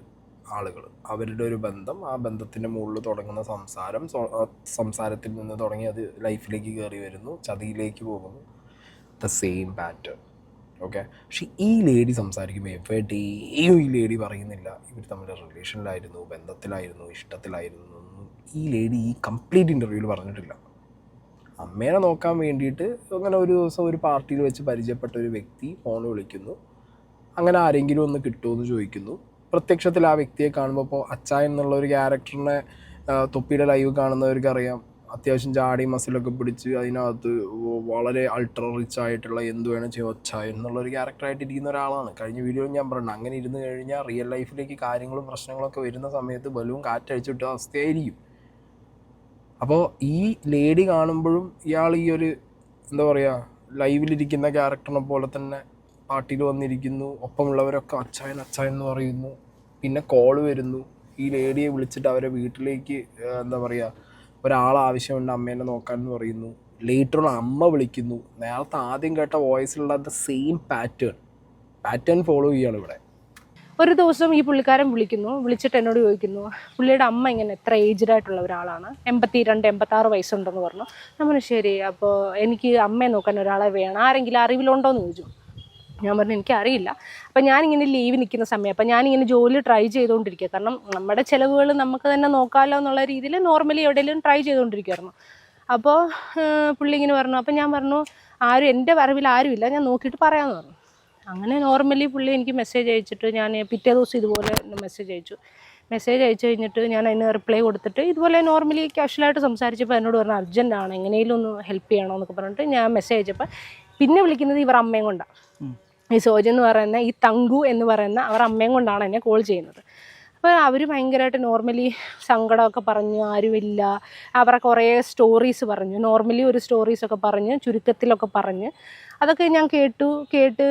[SPEAKER 1] ആളുകൾ, അവരുടെ ഒരു ബന്ധം, ആ ബന്ധത്തിൻ്റെ മുകളിൽ തുടങ്ങുന്ന സംസാരത്തിൽ നിന്ന് തുടങ്ങി അത് ലൈഫിലേക്ക് കയറി വരുന്നു, ചതിയിലേക്ക് പോകുന്നു. The same pattern. ഓക്കെ, പക്ഷെ ഈ ലേഡി സംസാരിക്കുമ്പോൾ എവിടെയും ഈ ലേഡി പറയുന്നില്ല ഇവർ തമ്മിൽ റിലേഷനിലായിരുന്നു, ബന്ധത്തിലായിരുന്നു, ഇഷ്ടത്തിലായിരുന്നു ഒന്നും ഈ ലേഡി ഈ കംപ്ലീറ്റ് ഇൻ്റർവ്യൂവിൽ പറഞ്ഞിട്ടില്ല. അമ്മേനെ നോക്കാൻ വേണ്ടിയിട്ട് അങ്ങനെ ഒരു ദിവസം ഒരു പാർട്ടിയിൽ വെച്ച് പരിചയപ്പെട്ട ഒരു വ്യക്തി ഫോൺ വിളിക്കുന്നു, അങ്ങനെ ആരെങ്കിലും ഒന്ന് കിട്ടുമെന്ന് ചോദിക്കുന്നു. പ്രത്യക്ഷത്തിൽ ആ വ്യക്തിയെ കാണുമ്പോൾ, ഇപ്പോൾ അച്ചായൻ എന്നുള്ള ഒരു ക്യാരക്ടറിനെ തൊപ്പിയുടെ ലൈവ് കാണുന്നവർക്ക് അറിയാം, അത്യാവശ്യം ചാടി മസിലൊക്കെ പിടിച്ച് അതിനകത്ത് വളരെ അൾട്രാ റിച്ച് ആയിട്ടുള്ള എന്ത് വേണം ചെയ്യും അച്ചായൻ എന്നുള്ളൊരു ക്യാരക്ടറായിട്ട് ഇരിക്കുന്ന ഒരാളാണ്. കഴിഞ്ഞ വീഡിയോയിൽ ഞാൻ പറഞ്ഞു, അങ്ങനെ ഇരുന്ന് കഴിഞ്ഞാൽ റിയൽ ലൈഫിലേക്ക് കാര്യങ്ങളും പ്രശ്നങ്ങളൊക്കെ വരുന്ന സമയത്ത് ബലൂൺ കാറ്റഴിച്ചിട്ട അവസ്ഥയായിരിക്കും. അപ്പോൾ ഈ ലേഡി കാണുമ്പോഴും ഇയാൾ ഈ ഒരു എന്താ പറയുക ലൈവിലിരിക്കുന്ന ക്യാരക്ടറിനെ പോലെ തന്നെ പാർട്ടിയിൽ വന്നിരിക്കുന്നു, ഒപ്പമുള്ളവരൊക്കെ അച്ചായൻ അച്ചായൻ എന്ന് പറയുന്നു. പിന്നെ കോള് വരുന്നു, ഈ ലേഡിയെ വിളിച്ചിട്ട് അവരെ വീട്ടിലേക്ക് എന്താ പറയുക ഒരാൾ ആവശ്യമുണ്ട് അമ്മേനെ നോക്കാൻ എന്ന് പറയുന്നു. ലേറ്ററുള്ള അമ്മ വിളിക്കുന്നു. നേരത്തെ ആദ്യം കേട്ട വോയിസിലുള്ള സെയിം പാറ്റേൺ ഫോളോ ചെയ്യുകയാണ് ഇവിടെ.
[SPEAKER 3] ഒരു ദിവസം ഈ പുള്ളിക്കാരൻ വിളിച്ചിട്ട് എന്നോട് ചോദിക്കുന്നു, പുള്ളിയുടെ അമ്മ ഇങ്ങനെ എത്ര ഏജ്ഡ് ആയിട്ടുള്ള ഒരാളാണ്, 82-86 വയസ്സുണ്ടെന്ന് പറഞ്ഞു. നമ്മൾ ശരി, അപ്പോൾ എനിക്ക് അമ്മയെ നോക്കാൻ ഒരാളെ വേണം, ആരെങ്കിലും അറിവിലുണ്ടോ എന്ന് ചോദിച്ചു. ഞാൻ പറഞ്ഞു എനിക്കറിയില്ല. അപ്പം ഞാനിങ്ങനെ ലീവ് നിൽക്കുന്ന സമയം, അപ്പം ഞാനിങ്ങനെ ജോലി ട്രൈ ചെയ്തുകൊണ്ടിരിക്കുക. കാരണം നമ്മുടെ ചിലവുകൾ നമുക്ക് തന്നെ നോക്കാമല്ലോ എന്നുള്ള രീതിയിൽ നോർമലി എവിടെയെങ്കിലും ട്രൈ ചെയ്തുകൊണ്ടിരിക്കുമായിരുന്നു. അപ്പോൾ പുള്ളി ഇങ്ങനെ പറഞ്ഞു. അപ്പം ഞാൻ പറഞ്ഞു എൻ്റെ അറിവിൽ ആരുമില്ല, ഞാൻ നോക്കിയിട്ട് പറയാമെന്ന് പറഞ്ഞു. അങ്ങനെ നോർമലി പുള്ളി എനിക്ക് മെസ്സേജ് അയച്ചിട്ട് ഞാൻ പിറ്റേ ദിവസം ഇതുപോലെ മെസ്സേജ് അയച്ചു കഴിഞ്ഞിട്ട് ഞാൻ അതിന് റിപ്ലൈ കൊടുത്തിട്ട് ഇതുപോലെ നോർമലി കാഷ്വലായിട്ട് സംസാരിച്ചപ്പോൾ എന്നോട് പറഞ്ഞു അർജൻറ്റാണ്, എങ്ങനെയും ഒന്ന് ഹെൽപ്പ് ചെയ്യണോ എന്നൊക്കെ പറഞ്ഞിട്ട് ഞാൻ മെസ്സേജ് അയച്ചപ്പോൾ പിന്നെ വിളിക്കുന്നത് ഇവർ അമ്മയും കൊണ്ടാണ്. ഈ സോജ എന്ന് പറയുന്ന ഈ തങ്കു എന്ന് പറയുന്ന അവർ അമ്മയും കൊണ്ടാണ് എന്നെ കോൾ ചെയ്യുന്നത്. അപ്പോൾ അവർ ഭയങ്കരമായിട്ട് നോർമലി സങ്കടമൊക്കെ പറഞ്ഞു, ആരുമില്ല, അവരെ കുറേ സ്റ്റോറീസ് പറഞ്ഞു, നോർമലി ഒരു സ്റ്റോറീസൊക്കെ പറഞ്ഞ് ചുരുക്കത്തിലൊക്കെ പറഞ്ഞ് അതൊക്കെ ഞാൻ കേട്ട്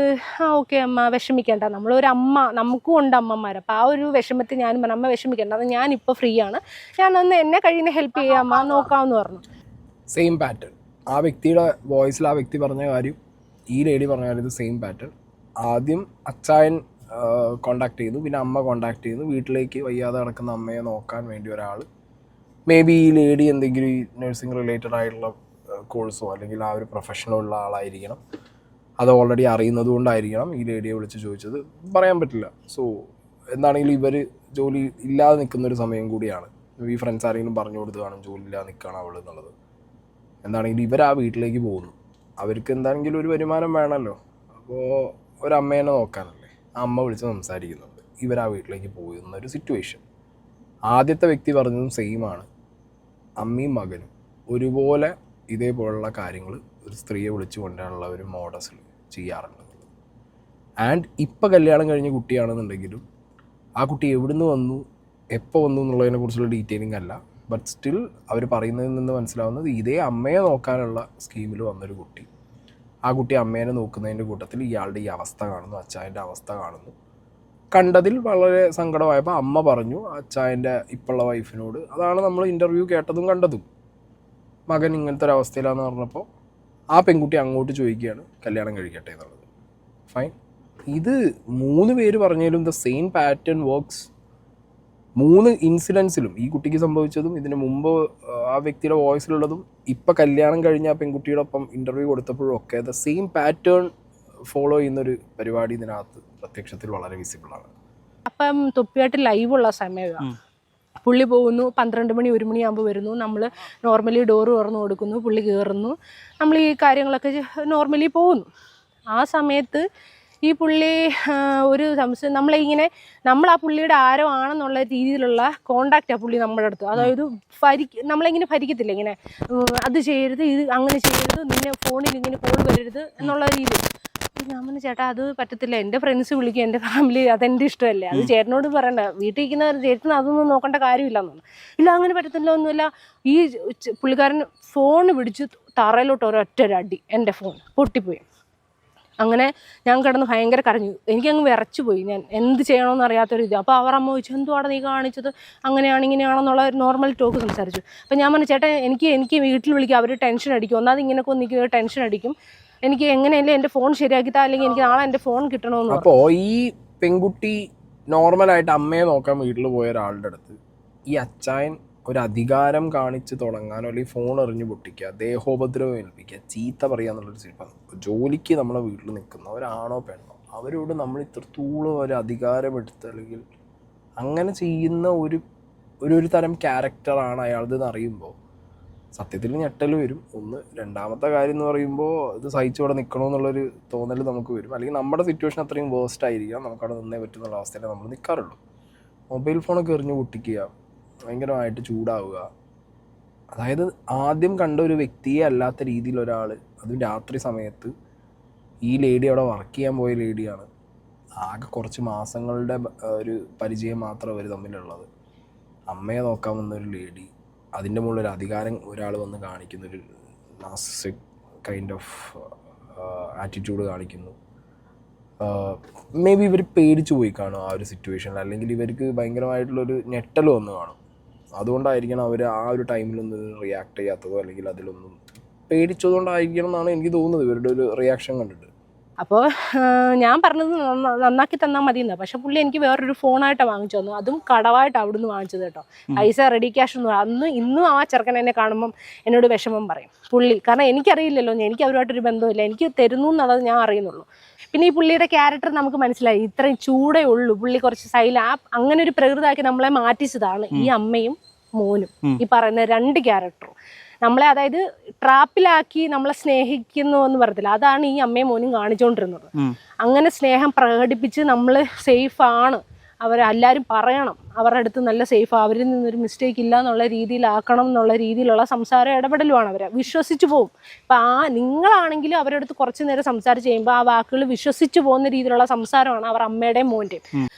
[SPEAKER 3] ഓക്കെ അമ്മ വിഷമിക്കേണ്ട, നമ്മളൊരു അമ്മ, നമുക്കും ഉണ്ട് അമ്മമാർ. അപ്പോൾ ആ ഒരു വിഷമത്തിൽ ഞാനും പറഞ്ഞു അമ്മ വിഷമിക്കേണ്ട, അത് ഞാനിപ്പോൾ ഫ്രീ ആണ്, ഞാനൊന്ന് എന്നെ കഴിയുന്ന ഹെൽപ്പ് ചെയ്യാം അമ്മ, നോക്കാമെന്ന് പറഞ്ഞു.
[SPEAKER 1] സെയിം പാറ്റേൺ ആ വ്യക്തിയുടെ വോയിസിൽ ആ വ്യക്തി പറഞ്ഞ കാര്യം ഈ ലേഡി പറഞ്ഞ കാര്യം ഇത് സെയിം പാറ്റേൺ. ആദ്യം അച്ചായൻ കോണ്ടാക്ട് ചെയ്തു, പിന്നെ അമ്മ കോണ്ടാക്ട് ചെയ്തു. വീട്ടിലേക്ക് വയ്യാതെ കിടക്കുന്ന അമ്മയെ നോക്കാൻ വേണ്ടി ഒരാൾ, മേ ബി ഈ ലേഡി എന്തെങ്കിലും ഈ നഴ്സിംഗ് റിലേറ്റഡ് ആയിട്ടുള്ള കോഴ്സോ അല്ലെങ്കിൽ ആ ഒരു പ്രൊഫഷനോ ഉള്ള ആളായിരിക്കണം. അത് ഓൾറെഡി അറിയുന്നത് കൊണ്ടായിരിക്കണം ഈ ലേഡിയെ വിളിച്ച് ചോദിച്ചത്, പറയാൻ പറ്റില്ല. സോ എന്താണെങ്കിലും ഇവർ ജോലി ഇല്ലാതെ നിൽക്കുന്നൊരു സമയം കൂടിയാണ്. ഈ ഫ്രണ്ട്സ് ആരെങ്കിലും പറഞ്ഞു കൊടുത്ത് കാണും ജോലി ഇല്ലാതെ നിൽക്കണം അവൾ എന്നുള്ളത്. എന്താണെങ്കിലും ഇവർ ആ വീട്ടിലേക്ക് പോകുന്നു, അവർക്ക് എന്താണെങ്കിലും ഒരു വരുമാനം വേണമല്ലോ. അപ്പോൾ ഒരമ്മേനെ നോക്കാനല്ലേ ആ അമ്മ വിളിച്ച് സംസാരിക്കുന്നുണ്ട്, ഇവർ ആ വീട്ടിലേക്ക് പോകുന്നൊരു സിറ്റുവേഷൻ. ആദ്യത്തെ വ്യക്തി പറഞ്ഞതും സെയിമാണ്, അമ്മയും മകനും ഒരുപോലെ ഇതേപോലുള്ള കാര്യങ്ങൾ ഒരു സ്ത്രീയെ വിളിച്ചു കൊണ്ടുവരാനുള്ള ഒരു മോഡസിൽ ചെയ്യാറുണ്ട്. ആൻഡ് ഇപ്പം കല്യാണം കഴിഞ്ഞ കുട്ടിയാണെന്നുണ്ടെങ്കിലും ആ കുട്ടി എവിടുന്ന് വന്നു എപ്പോൾ വന്നു എന്നുള്ളതിനെ കുറിച്ചുള്ള ഡീറ്റെയിലിംഗ് അല്ല, ബട്ട് സ്റ്റിൽ അവർ പറയുന്നതിൽ നിന്ന് മനസ്സിലാവുന്നത് ഇതേ അമ്മയെ നോക്കാനുള്ള സ്കീമിൽ വന്നൊരു കുട്ടി, ആ കുട്ടി അമ്മേനെ നോക്കുന്നതിൻ്റെ കൂട്ടത്തിൽ ഇയാളുടെ ഈ അവസ്ഥ കാണുന്നു, അച്ചായൻ്റെ അവസ്ഥ കാണുന്നു. കണ്ടതിൽ വളരെ സങ്കടമായപ്പോൾ അമ്മ പറഞ്ഞു അച്ചായൻ്റെ ഇപ്പോഴുള്ള വൈഫിനോട്, അതാണ് നമ്മൾ ഇൻ്റർവ്യൂ കേട്ടതും കണ്ടതും, മകൻ ഇങ്ങനത്തെ ഒരു അവസ്ഥയിലാണെന്ന് പറഞ്ഞപ്പോൾ ആ പെൺകുട്ടി അങ്ങോട്ട് ചോദിക്കുകയാണ് കല്യാണം കഴിക്കട്ടെ എന്നുള്ളത്. ഫൈൻ, ഇത് 3 പേര് പറഞ്ഞാലും ദ സെയിം പാറ്റേൺ വർക്ക്സ്. 3 ഇൻസിഡൻസിലും ഈ കുട്ടിക്ക് സംഭവിച്ചതും ഇതിന് മുമ്പ് ആ വ്യക്തിയുടെ വോയിസിലുള്ളതും ഇപ്പം കല്യാണം കഴിഞ്ഞ ആ പെൺകുട്ടിയുടെ ഒപ്പം ഇൻ്റർവ്യൂ കൊടുത്തപ്പോഴും ഒക്കെ ദ സെയിം പാറ്റേൺ ഫോളോ ചെയ്യുന്നൊരു പരിപാടി ഇതിനകത്ത് പ്രത്യക്ഷത്തിൽ വളരെ വിസിബിളാണ്.
[SPEAKER 3] അപ്പം തൊപ്പിയായിട്ട് ലൈവുള്ള സമയമാണ്. പുള്ളി പോകുന്നു, 12 മണി 1 മണിയാകുമ്പോൾ വരുന്നു, നമ്മൾ നോർമലി ഡോറ് തുറന്നു കൊടുക്കുന്നു, പുള്ളി കയറുന്നു, നമ്മൾ ഈ കാര്യങ്ങളൊക്കെ നോർമലി പോകുന്നു. ആ സമയത്ത് ഈ പുള്ളി ഒരു സംശയം, നമ്മൾ ആ പുള്ളിയുടെ ആരോ ആണെന്നുള്ള രീതിയിലുള്ള കോണ്ടാക്റ്റാണ് പുള്ളി നമ്മുടെ അടുത്ത്. അതായത് നമ്മളിങ്ങനെ ഭരിക്കത്തില്ല, ഇങ്ങനെ അത് ചെയ്യരുത്, ഇത് അങ്ങനെ ചെയ്യരുത്, നിന്നെ ഫോണിൽ ഇങ്ങനെ കോൾ വരരുത് എന്നുള്ള രീതി. ഞാൻ പറഞ്ഞു ചേട്ടാ അത് പറ്റത്തില്ല, എൻ്റെ ഫ്രണ്ട്സ് വിളിക്കും, എൻ്റെ ഫാമിലി, അതെൻ്റെ ഇഷ്ടമല്ലേ, അത് ചേട്ടനോട് പറയണ്ട, വീട്ടിൽ ഇരിക്കുന്ന ചേട്ടന് അതൊന്നും നോക്കേണ്ട കാര്യമില്ലെന്നാണ്. ഇല്ല അങ്ങനെ പറ്റത്തില്ല, ഒന്നുമില്ല. ഈ പുള്ളിക്കാരൻ ഫോൺ പിടിച്ച് തറയിലോട്ട് ഒരൊറ്റ അടി, എൻ്റെ ഫോൺ പൊട്ടിപ്പോയി. അങ്ങനെ ഞാൻ കിടന്ന് ഭയങ്കര കരഞ്ഞു, എനിക്കങ്ങ് വിറച്ചു പോയി, ഞാൻ എന്ത് ചെയ്യണമെന്ന് അറിയാത്തൊരു ഇത്. അപ്പോൾ അവർ അമ്മ ചോദിച്ചു എന്തുവാണ് നീ കാണിച്ചത്, അങ്ങനെയാണ് ഇങ്ങനെയാണെന്നുള്ള ഒരു നോർമൽ ടോക്ക് സംസാരിച്ചു. അപ്പോൾ ഞാൻ പറഞ്ഞു ചേട്ടാ എനിക്ക് വീട്ടിൽ വിളിക്കും, അവർ ടെൻഷൻ അടിക്കും, ഒന്നാമത് ഇങ്ങനെയൊക്കെ എനിക്ക് ടെൻഷൻ അടിക്കും, എനിക്ക് എങ്ങനെയല്ലേ എൻ്റെ ഫോൺ ശരിയാക്കിത്താ, അല്ലെങ്കിൽ എനിക്ക് നാളെ എൻ്റെ ഫോൺ കിട്ടണമെന്ന്.
[SPEAKER 1] അപ്പോൾ ഈ പെൺകുട്ടി നോർമലായിട്ട് അമ്മയെ നോക്കാൻ വീട്ടിൽ പോയ ഒരാളുടെ അടുത്ത് ഈ അച്ചായൻ ഒരു അധികാരം കാണിച്ച് തുടങ്ങാനോ അല്ലെങ്കിൽ ഫോൺ എറിഞ്ഞ് പൊട്ടിക്കുക, ദേഹോപദ്രവം ഏൽപ്പിക്കുക, ചീത്ത പറയുക എന്നുള്ളൊരു സിനിമ. ജോലിക്ക് നമ്മളെ വീട്ടിൽ നിൽക്കുന്നവരാണോ പെണ്ണോ അവരോട് നമ്മൾ ഇത്രത്തോളം ഒരു അധികാരമെടുത്ത് അല്ലെങ്കിൽ അങ്ങനെ ചെയ്യുന്ന ഒരു തരം ക്യാരക്ടറാണ് അയാളതെന്ന് അറിയുമ്പോൾ സത്യത്തിൽ ഞെട്ടൽ വരും. ഒന്ന്. രണ്ടാമത്തെ കാര്യം എന്ന് പറയുമ്പോൾ ഇത് സഹിച്ചവിടെ നിൽക്കണമെന്നുള്ളൊരു തോന്നൽ നമുക്ക് വരും. അല്ലെങ്കിൽ നമ്മുടെ സിറ്റുവേഷൻ അത്രയും വേസ്റ്റ് ആയിരിക്കാം, നമുക്കവിടെ നിന്നേ പറ്റുന്നുള്ള അവസ്ഥയിൽ നമ്മൾ നിൽക്കാറുള്ളൂ. മൊബൈൽ ഫോണൊക്കെ എറിഞ്ഞ് പൊട്ടിക്കുക, ഭയങ്കരമായിട്ട് ചൂടാവുക, അതായത് ആദ്യം കണ്ട ഒരു വ്യക്തിയെ അല്ലാത്ത രീതിയിൽ ഒരാൾ, അതും രാത്രി സമയത്ത്, ഈ ലേഡി അവിടെ വർക്ക് ചെയ്യാൻ പോയ ലേഡിയാണ്. ആകെ കുറച്ച് മാസങ്ങളുടെ ഒരു പരിചയം മാത്രം അവർ തമ്മിലുള്ളത്. അമ്മയെ നോക്കാൻ വന്നൊരു ലേഡി, അതിൻ്റെ മുകളിൽ ഒരു അധികാരം ഒരാൾ വന്ന് കാണിക്കുന്നൊരു നാർസിസിക് കൈൻഡ് ഓഫ് ആറ്റിറ്റ്യൂഡ് കാണിക്കുന്നു. മേ ബി ഇവർ പേടിച്ചു പോയി കാണും ആ ഒരു സിറ്റുവേഷനിൽ, അല്ലെങ്കിൽ ഇവർക്ക് ഭയങ്കരമായിട്ടുള്ളൊരു ഞെട്ടൽ വന്ന് കാണും. അതുകൊണ്ടായിരിക്കണം അവർ ആ ഒരു ടൈമിലൊന്നും റിയാക്ട് ചെയ്യാത്തതോ, അല്ലെങ്കിൽ അതിലൊന്നും പേടിച്ചതുകൊണ്ടായിരിക്കണം എന്നാണ് എനിക്ക് തോന്നുന്നത് ഇവരുടെ ഒരു റിയാക്ഷൻ കണ്ടിട്ട്.
[SPEAKER 3] അപ്പോൾ ഞാൻ പറഞ്ഞത് നന്നാക്കി തന്നാൽ മതി എന്നാ. പക്ഷെ പുള്ളി എനിക്ക് വേറൊരു ഫോണായിട്ടാണ് വാങ്ങിച്ചു തന്നു. അതും കടവായിട്ട് അവിടുന്ന് വാങ്ങിച്ചത് കേട്ടോ. പൈസ റെഡി ക്യാഷ് ഒന്നും ഇന്നും ആ ചെറുക്കൻ എന്നെ കാണുമ്പം എന്നോട് വിഷമം പറയും പുള്ളി. കാരണം എനിക്കറിയില്ലല്ലോ, എനിക്ക് അവരുമായിട്ടൊരു ബന്ധമില്ല, എനിക്ക് തരുന്നു എന്നുള്ളത് ഞാൻ അറിയുന്നുള്ളൂ. പിന്നെ ഈ പുള്ളിയുടെ ക്യാരക്ടർ നമുക്ക് മനസ്സിലായി, ഇത്രയും ചൂടേ ഉള്ളൂ, പുള്ളി കുറച്ച് അങ്ങനെ ഒരു പ്രകൃതമാക്കി നമ്മളെ മാറ്റിച്ചതാണ് ഈ അമ്മയും മോനും, ഈ പറയുന്ന 2 ക്യാരക്ടറും. നമ്മളെ അതായത് ട്രാപ്പിലാക്കി നമ്മളെ സ്നേഹിക്കുന്നു എന്ന് പറയത്തില്ല, അതാണ് ഈ അമ്മയും മോനും കാണിച്ചുകൊണ്ടിരുന്നത്. അങ്ങനെ സ്നേഹം പ്രകടിപ്പിച്ച് നമ്മൾ സേഫാണ്, അവരെല്ലാവരും പറയണം അവരുടെ അടുത്ത് നല്ല സേഫ്, അവരിൽ നിന്നൊരു മിസ്റ്റേക്ക് ഇല്ല എന്നുള്ള രീതിയിലാക്കണം എന്നുള്ള രീതിയിലുള്ള സംസാര ഇടപെടലുമാണ്. അവരെ വിശ്വസിച്ച് പോകും. അപ്പം നിങ്ങളാണെങ്കിലും അവരുടെ അടുത്ത് കുറച്ച് നേരം സംസാരിച്ച് കഴിയുമ്പോൾ ആ വാക്കുകൾ വിശ്വസിച്ച് പോകുന്ന രീതിയിലുള്ള സംസാരമാണ് അവർ അമ്മയുടെയും മോൻ്റെയും.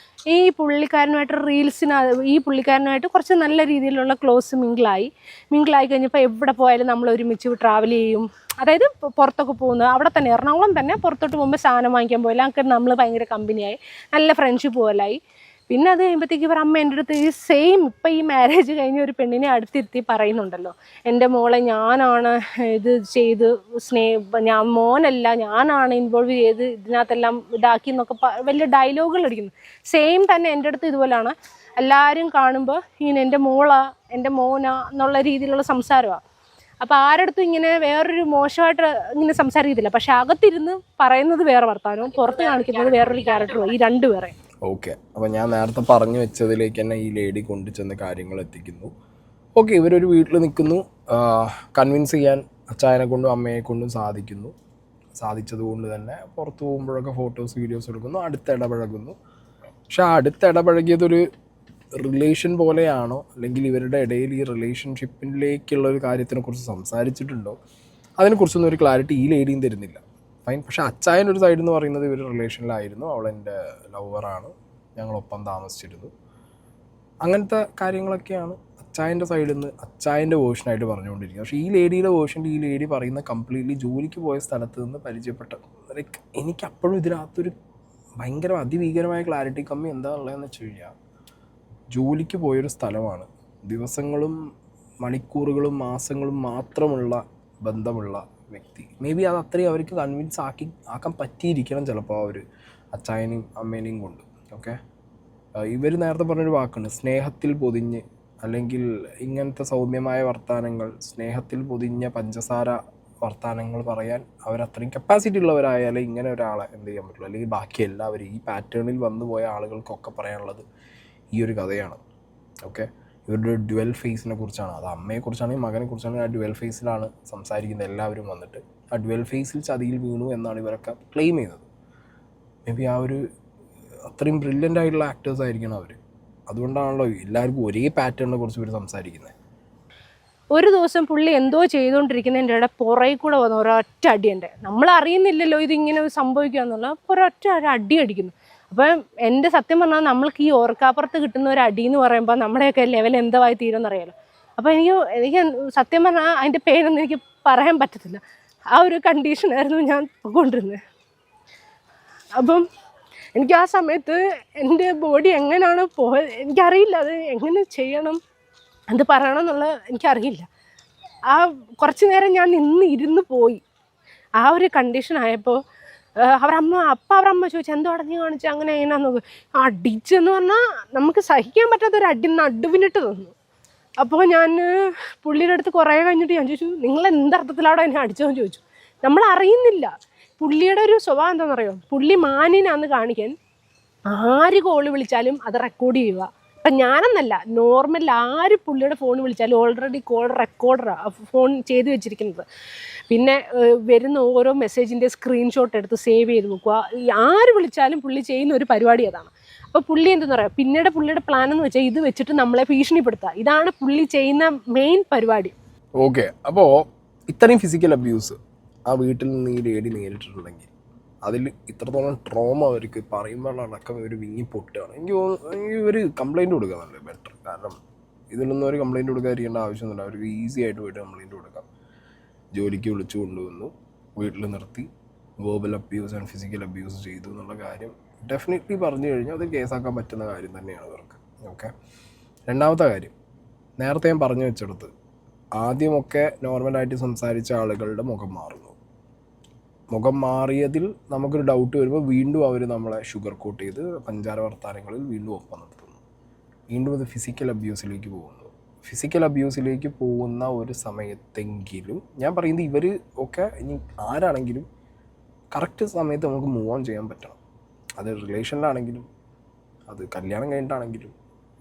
[SPEAKER 3] ഈ പുള്ളിക്കാരനായിട്ട് കുറച്ച് നല്ല രീതിയിലുള്ള ക്ലോസ് മിങ്കിളായി കഴിഞ്ഞപ്പോൾ എവിടെ പോയാലും നമ്മൾ ഒരുമിച്ച് ട്രാവൽ ചെയ്യും. അതായത് പുറത്തൊക്കെ പോകുന്നത് അവിടെ തന്നെ, എറണാകുളം തന്നെ പുറത്തോട്ട് പോകുമ്പോൾ സാധനം വാങ്ങിക്കാൻ പോയില്ല, അങ്ങനെ നമ്മൾ ഭയങ്കര കമ്പനിയായി, നല്ല ഫ്രണ്ട്ഷിപ്പ് പോലായി. പിന്നെ അത് കഴിയുമ്പോഴത്തേക്ക് ഇവർ അമ്മ എൻ്റെ അടുത്ത് ഈ സെയിം ഇപ്പം ഈ മാരേജ് കഴിഞ്ഞ ഒരു പെണ്ണിനെ അടുത്തിരുത്തി പറയുന്നുണ്ടല്ലോ, എൻ്റെ മോളെ ഞാനാണ് ഇത് ചെയ്ത് ഞാൻ മോനല്ല, ഞാനാണ് ഇൻവോൾവ് ചെയ്ത് ഇതിനകത്തെല്ലാം ഇതാക്കി എന്നൊക്കെ വലിയ ഡയലോഗുകൾ അടിക്കുന്നു. സെയിം തന്നെ എൻ്റെ അടുത്ത് ഇതുപോലെയാണ്. എല്ലാവരും കാണുമ്പോൾ ഇങ്ങനെ എൻ്റെ മോനാ എന്നുള്ള രീതിയിലുള്ള സംസാരമാണ്. അപ്പോൾ ആരടുത്തും ഇങ്ങനെ വേറൊരു മോശമായിട്ട് ഇങ്ങനെ സംസാരിക്കത്തില്ല. പക്ഷെ അകത്തിരുന്ന് പറയുന്നത് വേറെ വർത്താനവും പുറത്ത് കാണിക്കുന്നത് വേറൊരു ക്യാരക്ടറും, ഈ 2 പേരെ.
[SPEAKER 1] ഓക്കെ, അപ്പോൾ ഞാൻ നേരത്തെ പറഞ്ഞു വെച്ചതിലേക്ക് തന്നെ ഈ ലേഡി കൊണ്ടു ചെന്ന് കാര്യങ്ങൾ എത്തിക്കുന്നു. ഓക്കെ, ഇവരൊരു വീട്ടിൽ നിൽക്കുന്നു, കൺവിൻസ് ചെയ്യാൻ അച്ചായനെ കൊണ്ടും അമ്മയെ കൊണ്ടും സാധിച്ചതുകൊണ്ട് തന്നെ പുറത്ത് പോകുമ്പോഴൊക്കെ ഫോട്ടോസ് വീഡിയോസ് എടുക്കുന്നു, അടുത്തിടപഴകുന്നു. പക്ഷെ അടുത്തിടപഴകിയതൊരു റിലേഷൻ പോലെയാണോ, അല്ലെങ്കിൽ ഇവരുടെ ഇടയിൽ ഈ റിലേഷൻഷിപ്പിലേക്കുള്ളൊരു കാര്യത്തിനെക്കുറിച്ച് സംസാരിച്ചിട്ടുണ്ടോ, അതിനെക്കുറിച്ചൊന്നും ഒരു ക്ലാരിറ്റി ഈ ലേഡിയും തരുന്നില്ല. ഫൈൻ. പക്ഷെ അച്ചായനൊരു സൈഡ് എന്ന് പറയുന്നത് ഇവർ റിലേഷനിലായിരുന്നു, അവളെൻ്റെ ലവറാണ്, ഞങ്ങളൊപ്പം താമസിച്ചിരുന്നു, അങ്ങനത്തെ കാര്യങ്ങളൊക്കെയാണ് അച്ചായൻ്റെ സൈഡിൽ നിന്ന് അച്ചായൻ്റെ വേർഷനായിട്ട് പറഞ്ഞുകൊണ്ടിരിക്കുന്നത്. പക്ഷേ ഈ ലേഡിയുടെ വേർഷനിൽ ഈ ലേഡി പറയുന്ന കംപ്ലീറ്റ്ലി ജോലിക്ക് പോയ സ്ഥലത്ത് നിന്ന് പരിചയപ്പെട്ട, ലൈക്ക് എനിക്ക് അപ്പോഴും ഇതിനകത്തൊരു ഭയങ്കര അതിഭീകരമായ ക്ലാരിറ്റി കമ്മി എന്താണുള്ളതെന്ന് വെച്ച് കഴിഞ്ഞാൽ, ജോലിക്ക് പോയൊരു സ്ഥലമാണ്, ദിവസങ്ങളും മണിക്കൂറുകളും മാസങ്ങളും മാത്രമുള്ള ബന്ധമുള്ള വ്യക്തി. മേ ബി അത് അത്രയും അവർക്ക് കൺവിൻസ് ആക്കാൻ പറ്റിയിരിക്കണം ചിലപ്പോൾ അവർ അച്ചായനെയും അമ്മേനെയും കൊണ്ട്. ഓക്കെ, ഇവർ നേരത്തെ പറഞ്ഞൊരു വാക്കുണ്ട്, സ്നേഹത്തിൽ പൊതിഞ്ഞ്, അല്ലെങ്കിൽ ഇങ്ങനത്തെ സൗമ്യമായ വർത്തമാനങ്ങൾ, സ്നേഹത്തിൽ പൊതിഞ്ഞ പഞ്ചസാര വർത്തമാനങ്ങൾ പറയാൻ അവരത്രയും കപ്പാസിറ്റി ഉള്ളവരായാലേ ഇങ്ങനെ ഒരാളെ എന്ത് ചെയ്യാൻ പറ്റുള്ളൂ. അല്ലെങ്കിൽ ബാക്കി എല്ലാവരും ഈ പാറ്റേണിൽ വന്നു പോയ ആളുകൾക്കൊക്കെ പറയാനുള്ളത് ഈ ഒരു കഥയാണ്. ഓക്കെ, ഇവരുടെ ഡ്യുവൽ ഫേസിനെ കുറിച്ചാണ്, അത് അമ്മയെക്കുറിച്ചാണെങ്കിൽ മകനെ കുറിച്ചാണെങ്കിൽ ആ ഡ്യുവൽ ഫേസിലാണ് സംസാരിക്കുന്നത് എല്ലാവരും വന്നിട്ട്. ആ ഡ്യുവൽ ഫേസിൽ ചതിയിൽ വീണു എന്നാണ് ഇവരൊക്കെ ക്ലെയിം ചെയ്തത്. മേ ബി ആ ഒരു അത്രയും ബ്രില്യൻ്റ് ആയിട്ടുള്ള ആക്ടേഴ്സ് ആയിരിക്കണം അവർ. അതുകൊണ്ടാണല്ലോ എല്ലാവർക്കും ഒരേ പാറ്റേണിനെ കുറിച്ച് ഇവർ സംസാരിക്കുന്നത്.
[SPEAKER 3] ഒരു ദിവസം പുള്ളി എന്തോ ചെയ്തുകൊണ്ടിരിക്കുന്നതിൻ്റെ ഇടയിൽ പുറകെ കൂടെ വന്ന ഒരൊറ്റ അടിയുണ്ട്. നമ്മൾ അറിയുന്നില്ലല്ലോ ഇതിങ്ങനെ സംഭവിക്കുക എന്നുള്ള, ഒരൊറ്റ അടി അടിക്കുന്നു. അപ്പം എൻ്റെ സത്യം പറഞ്ഞാൽ നമ്മൾക്ക് ഈ ഓർക്കാപ്പുറത്ത് കിട്ടുന്ന ഒരു അടി എന്ന് പറയുമ്പോൾ നമ്മുടെയൊക്കെ ലെവൽ എന്തായി തീരുമെന്നറിയാലോ. അപ്പോൾ എനിക്ക് സത്യം പറഞ്ഞാൽ അതിൻ്റെ പേരൊന്നും എനിക്ക് പറയാൻ പറ്റത്തില്ല. ആ ഒരു കണ്ടീഷനായിരുന്നു ഞാൻ കൊണ്ടിരുന്നത്. അപ്പം എനിക്ക് ആ സമയത്ത് എൻ്റെ ബോഡി എങ്ങനെയാണ് പോയത് എനിക്കറിയില്ല, അത് എങ്ങനെ ചെയ്യണം എന്ത് പറയണം എന്നുള്ളത് എനിക്കറിയില്ല. ആ കുറച്ച് നേരം ഞാൻ ഇരുന്ന് പോയി. ആ ഒരു കണ്ടീഷൻ ആയപ്പോൾ അവരമ്മ ചോദിച്ചു, എന്തോടെ നീ കാണിച്ചു അങ്ങനെ എങ്ങനെയാന്ന് നോക്ക്. അടിച്ചെന്ന് പറഞ്ഞാൽ നമുക്ക് സഹിക്കാൻ പറ്റാത്തൊരു അടി നടുവിനിട്ട് തന്നു. അപ്പോൾ ഞാൻ പുള്ളിയുടെ അടുത്ത് കുറേ കഴിഞ്ഞിട്ട് ഞാൻ ചോദിച്ചു, നിങ്ങൾ എന്തർത്ഥത്തിലാണ് എന്നെ അടിച്ചതെന്ന് ചോദിച്ചു. നമ്മൾ അറിയുന്നില്ല പുള്ളിയുടെ ഒരു സ്വഭാവം എന്താണെന്നറിയോ, പുള്ളി മാനിനാന്ന് കാണിക്കാൻ ആര് കോള് വിളിച്ചാലും അത് റെക്കോർഡ് ചെയ്യുക. അപ്പം ഞാനെന്നല്ല, നോർമൽ ആര് പുള്ളിയുടെ ഫോൺ വിളിച്ചാലും ഓൾറെഡി കോൾ റെക്കോർഡറാണ് ഫോൺ ചെയ്ത് വെച്ചിരിക്കുന്നത്. പിന്നെ വരുന്ന ഓരോ മെസ്സേജിൻ്റെ സ്ക്രീൻഷോട്ട് എടുത്ത് സേവ് ചെയ്ത് വെക്കുക. ആര് വിളിച്ചാലും പുള്ളി ചെയ്യുന്ന ഒരു പരിപാടി അതാണ്. അപ്പോൾ പുള്ളി എന്തെന്ന് പറയുക, പിന്നീട് പുള്ളിയുടെ പ്ലാൻ എന്ന് വെച്ചാൽ ഇത് വെച്ചിട്ട് നമ്മളെ ഭീഷണിപ്പെടുത്തുക. ഇതാണ് പുള്ളി ചെയ്യുന്ന മെയിൻ പരിപാടി.
[SPEAKER 1] ഓക്കെ, അപ്പോൾ ഇത്രയും ഫിസിക്കൽ അബ്യൂസ് ആ വീട്ടിൽ നിന്ന് ഈ ലേഡി നേരിട്ടിട്ടുണ്ടെങ്കിൽ അതിൽ ഇത്രത്തോളം ട്രോമ അവർക്ക് പറയുമ്പോഴടക്കം ഇവർ വിങ്ങി പൊട്ടുകയാണ്. എനിക്ക് ഇവർ കംപ്ലയിൻറ്റ് കൊടുക്കാന്നല്ലേ ബെറ്റർ. കാരണം ഇതിലൊന്നും ഒരു കംപ്ലയിൻറ്റ് കൊടുക്കാതിരിക്കേണ്ട ആവശ്യമൊന്നുമില്ല. അവർക്ക് ഈസി ആയിട്ട് പോയിട്ട് കംപ്ലയിൻറ്റ് കൊടുക്കാം. ജോലിക്ക് വിളിച്ചു കൊണ്ടുവന്നു, വീട്ടിൽ നിർത്തി, verbal abuse and physical abuse ചെയ്തു എന്നുള്ള കാര്യം ഡെഫിനറ്റ്ലി പറഞ്ഞു കഴിഞ്ഞാൽ അത് കേസാക്കാൻ പറ്റുന്ന കാര്യം തന്നെയാണ് അവർക്ക്. ഓക്കെ, രണ്ടാമത്തെ കാര്യം, നേരത്തെ ഞാൻ പറഞ്ഞു വെച്ചെടുത്ത് ആദ്യമൊക്കെ നോർമലായിട്ട് സംസാരിച്ച ആളുകളുടെ മുഖം മാറുന്നു. മുഖം മാറിയതിൽ നമുക്കൊരു ഡൗട്ട് വരുമ്പോൾ വീണ്ടും അവർ നമ്മളെ ഷുഗർ കോട്ട് ചെയ്ത് പഞ്ചാര വർത്താനങ്ങളിൽ വീണ്ടും ഒപ്പം നിർത്തുന്നു. വീണ്ടും അത് ഫിസിക്കൽ അബ്യൂസിലേക്ക് പോകുന്നു. ഫിസിക്കൽ അബ്യൂസിലേക്ക് പോകുന്ന ഒരു സമയത്തെങ്കിലും ഞാൻ പറയുന്നത് ഇവർ ഒക്കെ ഇനി ആരാണെങ്കിലും കറക്റ്റ് സമയത്ത് നമുക്ക് മൂവ് ഓൺ ചെയ്യാൻ പറ്റണം. അത് റിലേഷനിലാണെങ്കിലും അത് കല്യാണം കഴിഞ്ഞിട്ടാണെങ്കിലും